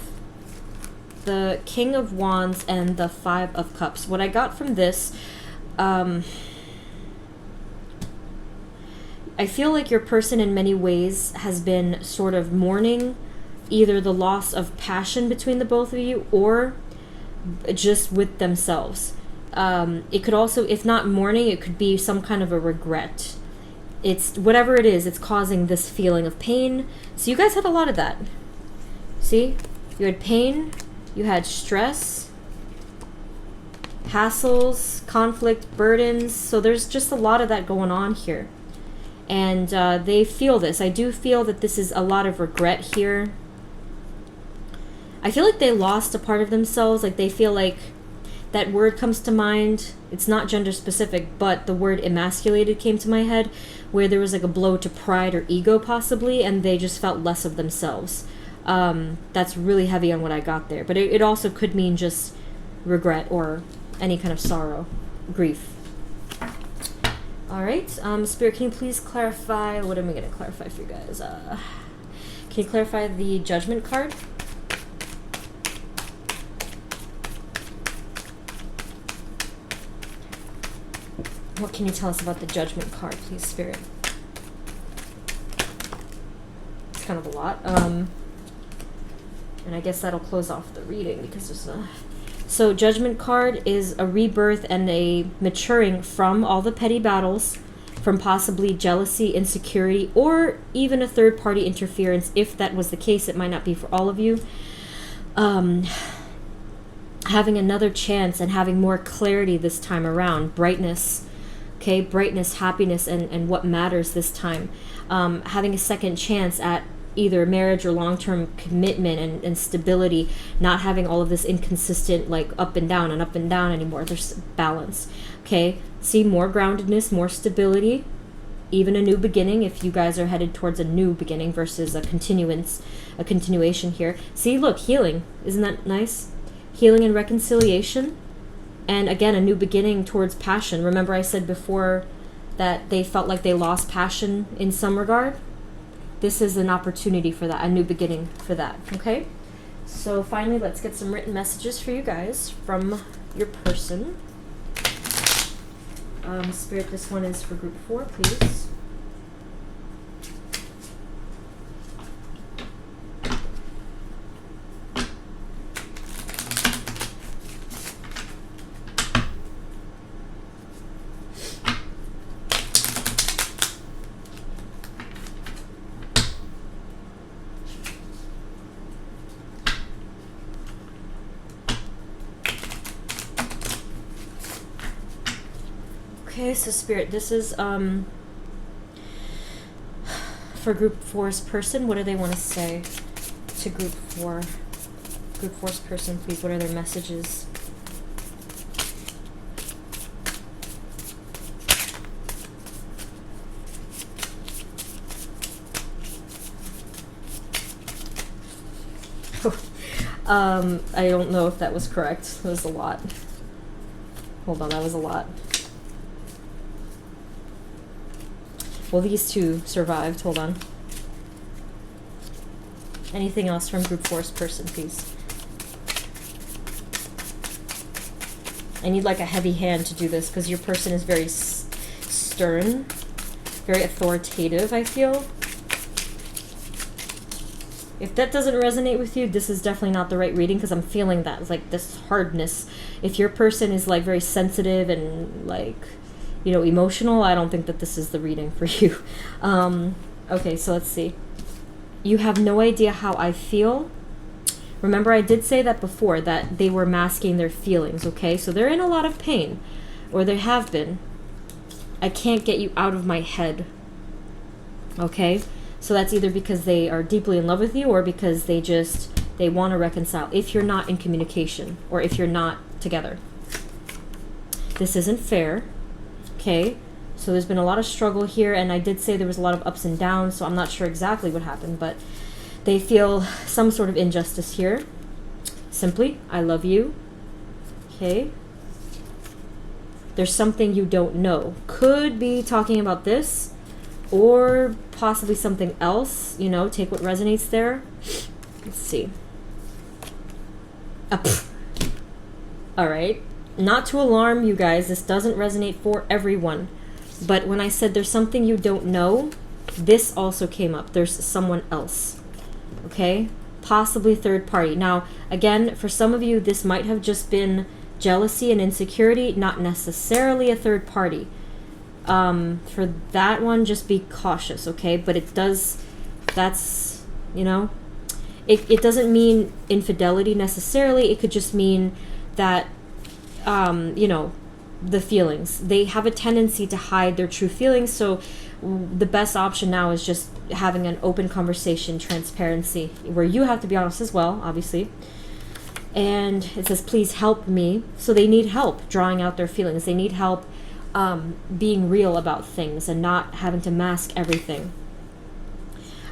the King of Wands and the Five of Cups. What I got from this, I feel like your person in many ways has been sort of mourning either the loss of passion between the both of you or just with themselves. It could also, if not mourning, it could be some kind of a regret. It's whatever it is, it's causing this feeling of pain. So you guys had a lot of that. See? You had pain, you had stress, hassles, conflict, burdens. So there's just a lot of that going on here. And they feel this. I do feel that this is a lot of regret here. I feel like they lost a part of themselves. Like they feel like that word comes to mind. It's not gender specific, but the word emasculated came to my head, where there was like a blow to pride or ego possibly, and they just felt less of themselves. That's really heavy on what I got there. But it also could mean just regret or any kind of sorrow, grief. All right, Spirit, can you please clarify, what am I going to clarify for you guys? Can you clarify the Judgment card? What can you tell us about the Judgment card, please, Spirit? It's kind of a lot. And I guess that'll close off the reading because there's a... So Judgment card is a rebirth and a maturing from all the petty battles, from possibly jealousy, insecurity, or even a third-party interference. If that was the case, it might not be for all of you. Having another chance and having more clarity this time around. Brightness, okay? Brightness, happiness, and what matters this time. Having a second chance at either marriage or long-term commitment and stability, not having all of this inconsistent like up and down anymore. There's balance, okay? See, more groundedness, more stability, even a new beginning if you guys are headed towards a new beginning versus a continuation here. See, look, healing. Isn't that nice? Healing and reconciliation. And again, a new beginning towards passion. Remember I said before that they felt like they lost passion in some regard? This is an opportunity for that, a new beginning for that, okay? So finally, let's get some written messages for you guys from your person. Spirit, this one is for group 4, please. Okay, so Spirit, this is for group 4's person. What do they want to say to group 4? Group 4's person, please. What are their messages? I don't know if that was correct. It was a lot. Hold on, that was a lot. Well, these two survived. Hold on. Anything else from group 4's person, please? I need like a heavy hand to do this because your person is very stern, very authoritative, I feel. If that doesn't resonate with you, this is definitely not the right reading because I'm feeling that. It's like this hardness. If your person is like very sensitive and like, you know, emotional, I don't think that this is the reading for you. Okay, so let's see. You have no idea how I feel. Remember, I did say that before, that they were masking their feelings, okay? So they're in a lot of pain, or they have been. I can't get you out of my head, okay? So that's either because they are deeply in love with you or because they want to reconcile if you're not in communication or if you're not together. This isn't fair. Okay, So there's been a lot of struggle here, and I did say there was a lot of ups and downs, so I'm not sure exactly what happened, but they feel some sort of injustice here. Simply, I love you. Okay. There's something you don't know. Could be talking about this, or possibly something else. You know, take what resonates there. Let's see. All right. Not to alarm you guys, this doesn't resonate for everyone. But when I said there's something you don't know, this also came up. There's someone else. Okay? Possibly third party. Now, again, for some of you, this might have just been jealousy and insecurity, not necessarily a third party. For that one, just be cautious, okay? But it does, that's, you know, it doesn't mean infidelity necessarily. It could just mean that, you know, the feelings. They have a tendency to hide their true feelings, so the best option now is just having an open conversation, transparency, where you have to be honest as well, obviously. And it says, please help me. So they need help drawing out their feelings. They need help being real about things and not having to mask everything.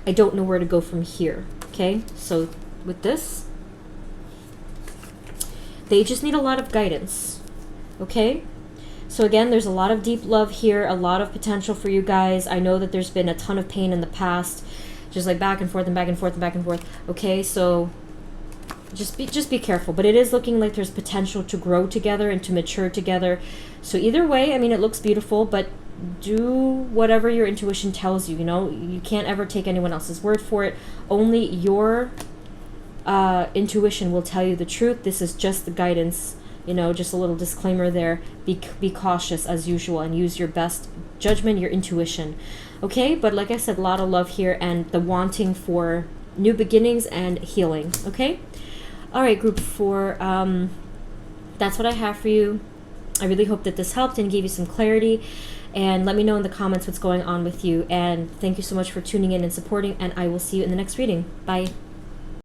I don't know where to go from here. Okay, so with this, they just need a lot of guidance. Okay, so again, there's a lot of deep love here, a lot of potential for you guys. I know that there's been a ton of pain in the past, just like back and forth and back and forth and back and forth. Okay, so just be careful. But it is looking like there's potential to grow together and to mature together. So either way, I mean, it looks beautiful, but do whatever your intuition tells you. You know, you can't ever take anyone else's word for it. Only your intuition will tell you the truth. This is just the guidance. You know, just a little disclaimer there. Be cautious as usual and use your best judgment, your intuition. Okay, but like I said, a lot of love here and the wanting for new beginnings and healing. Okay, all right, group 4. That's what I have for you. I really hope that this helped and gave you some clarity. And let me know in the comments what's going on with you. And thank you so much for tuning in and supporting. And I will see you in the next reading. Bye.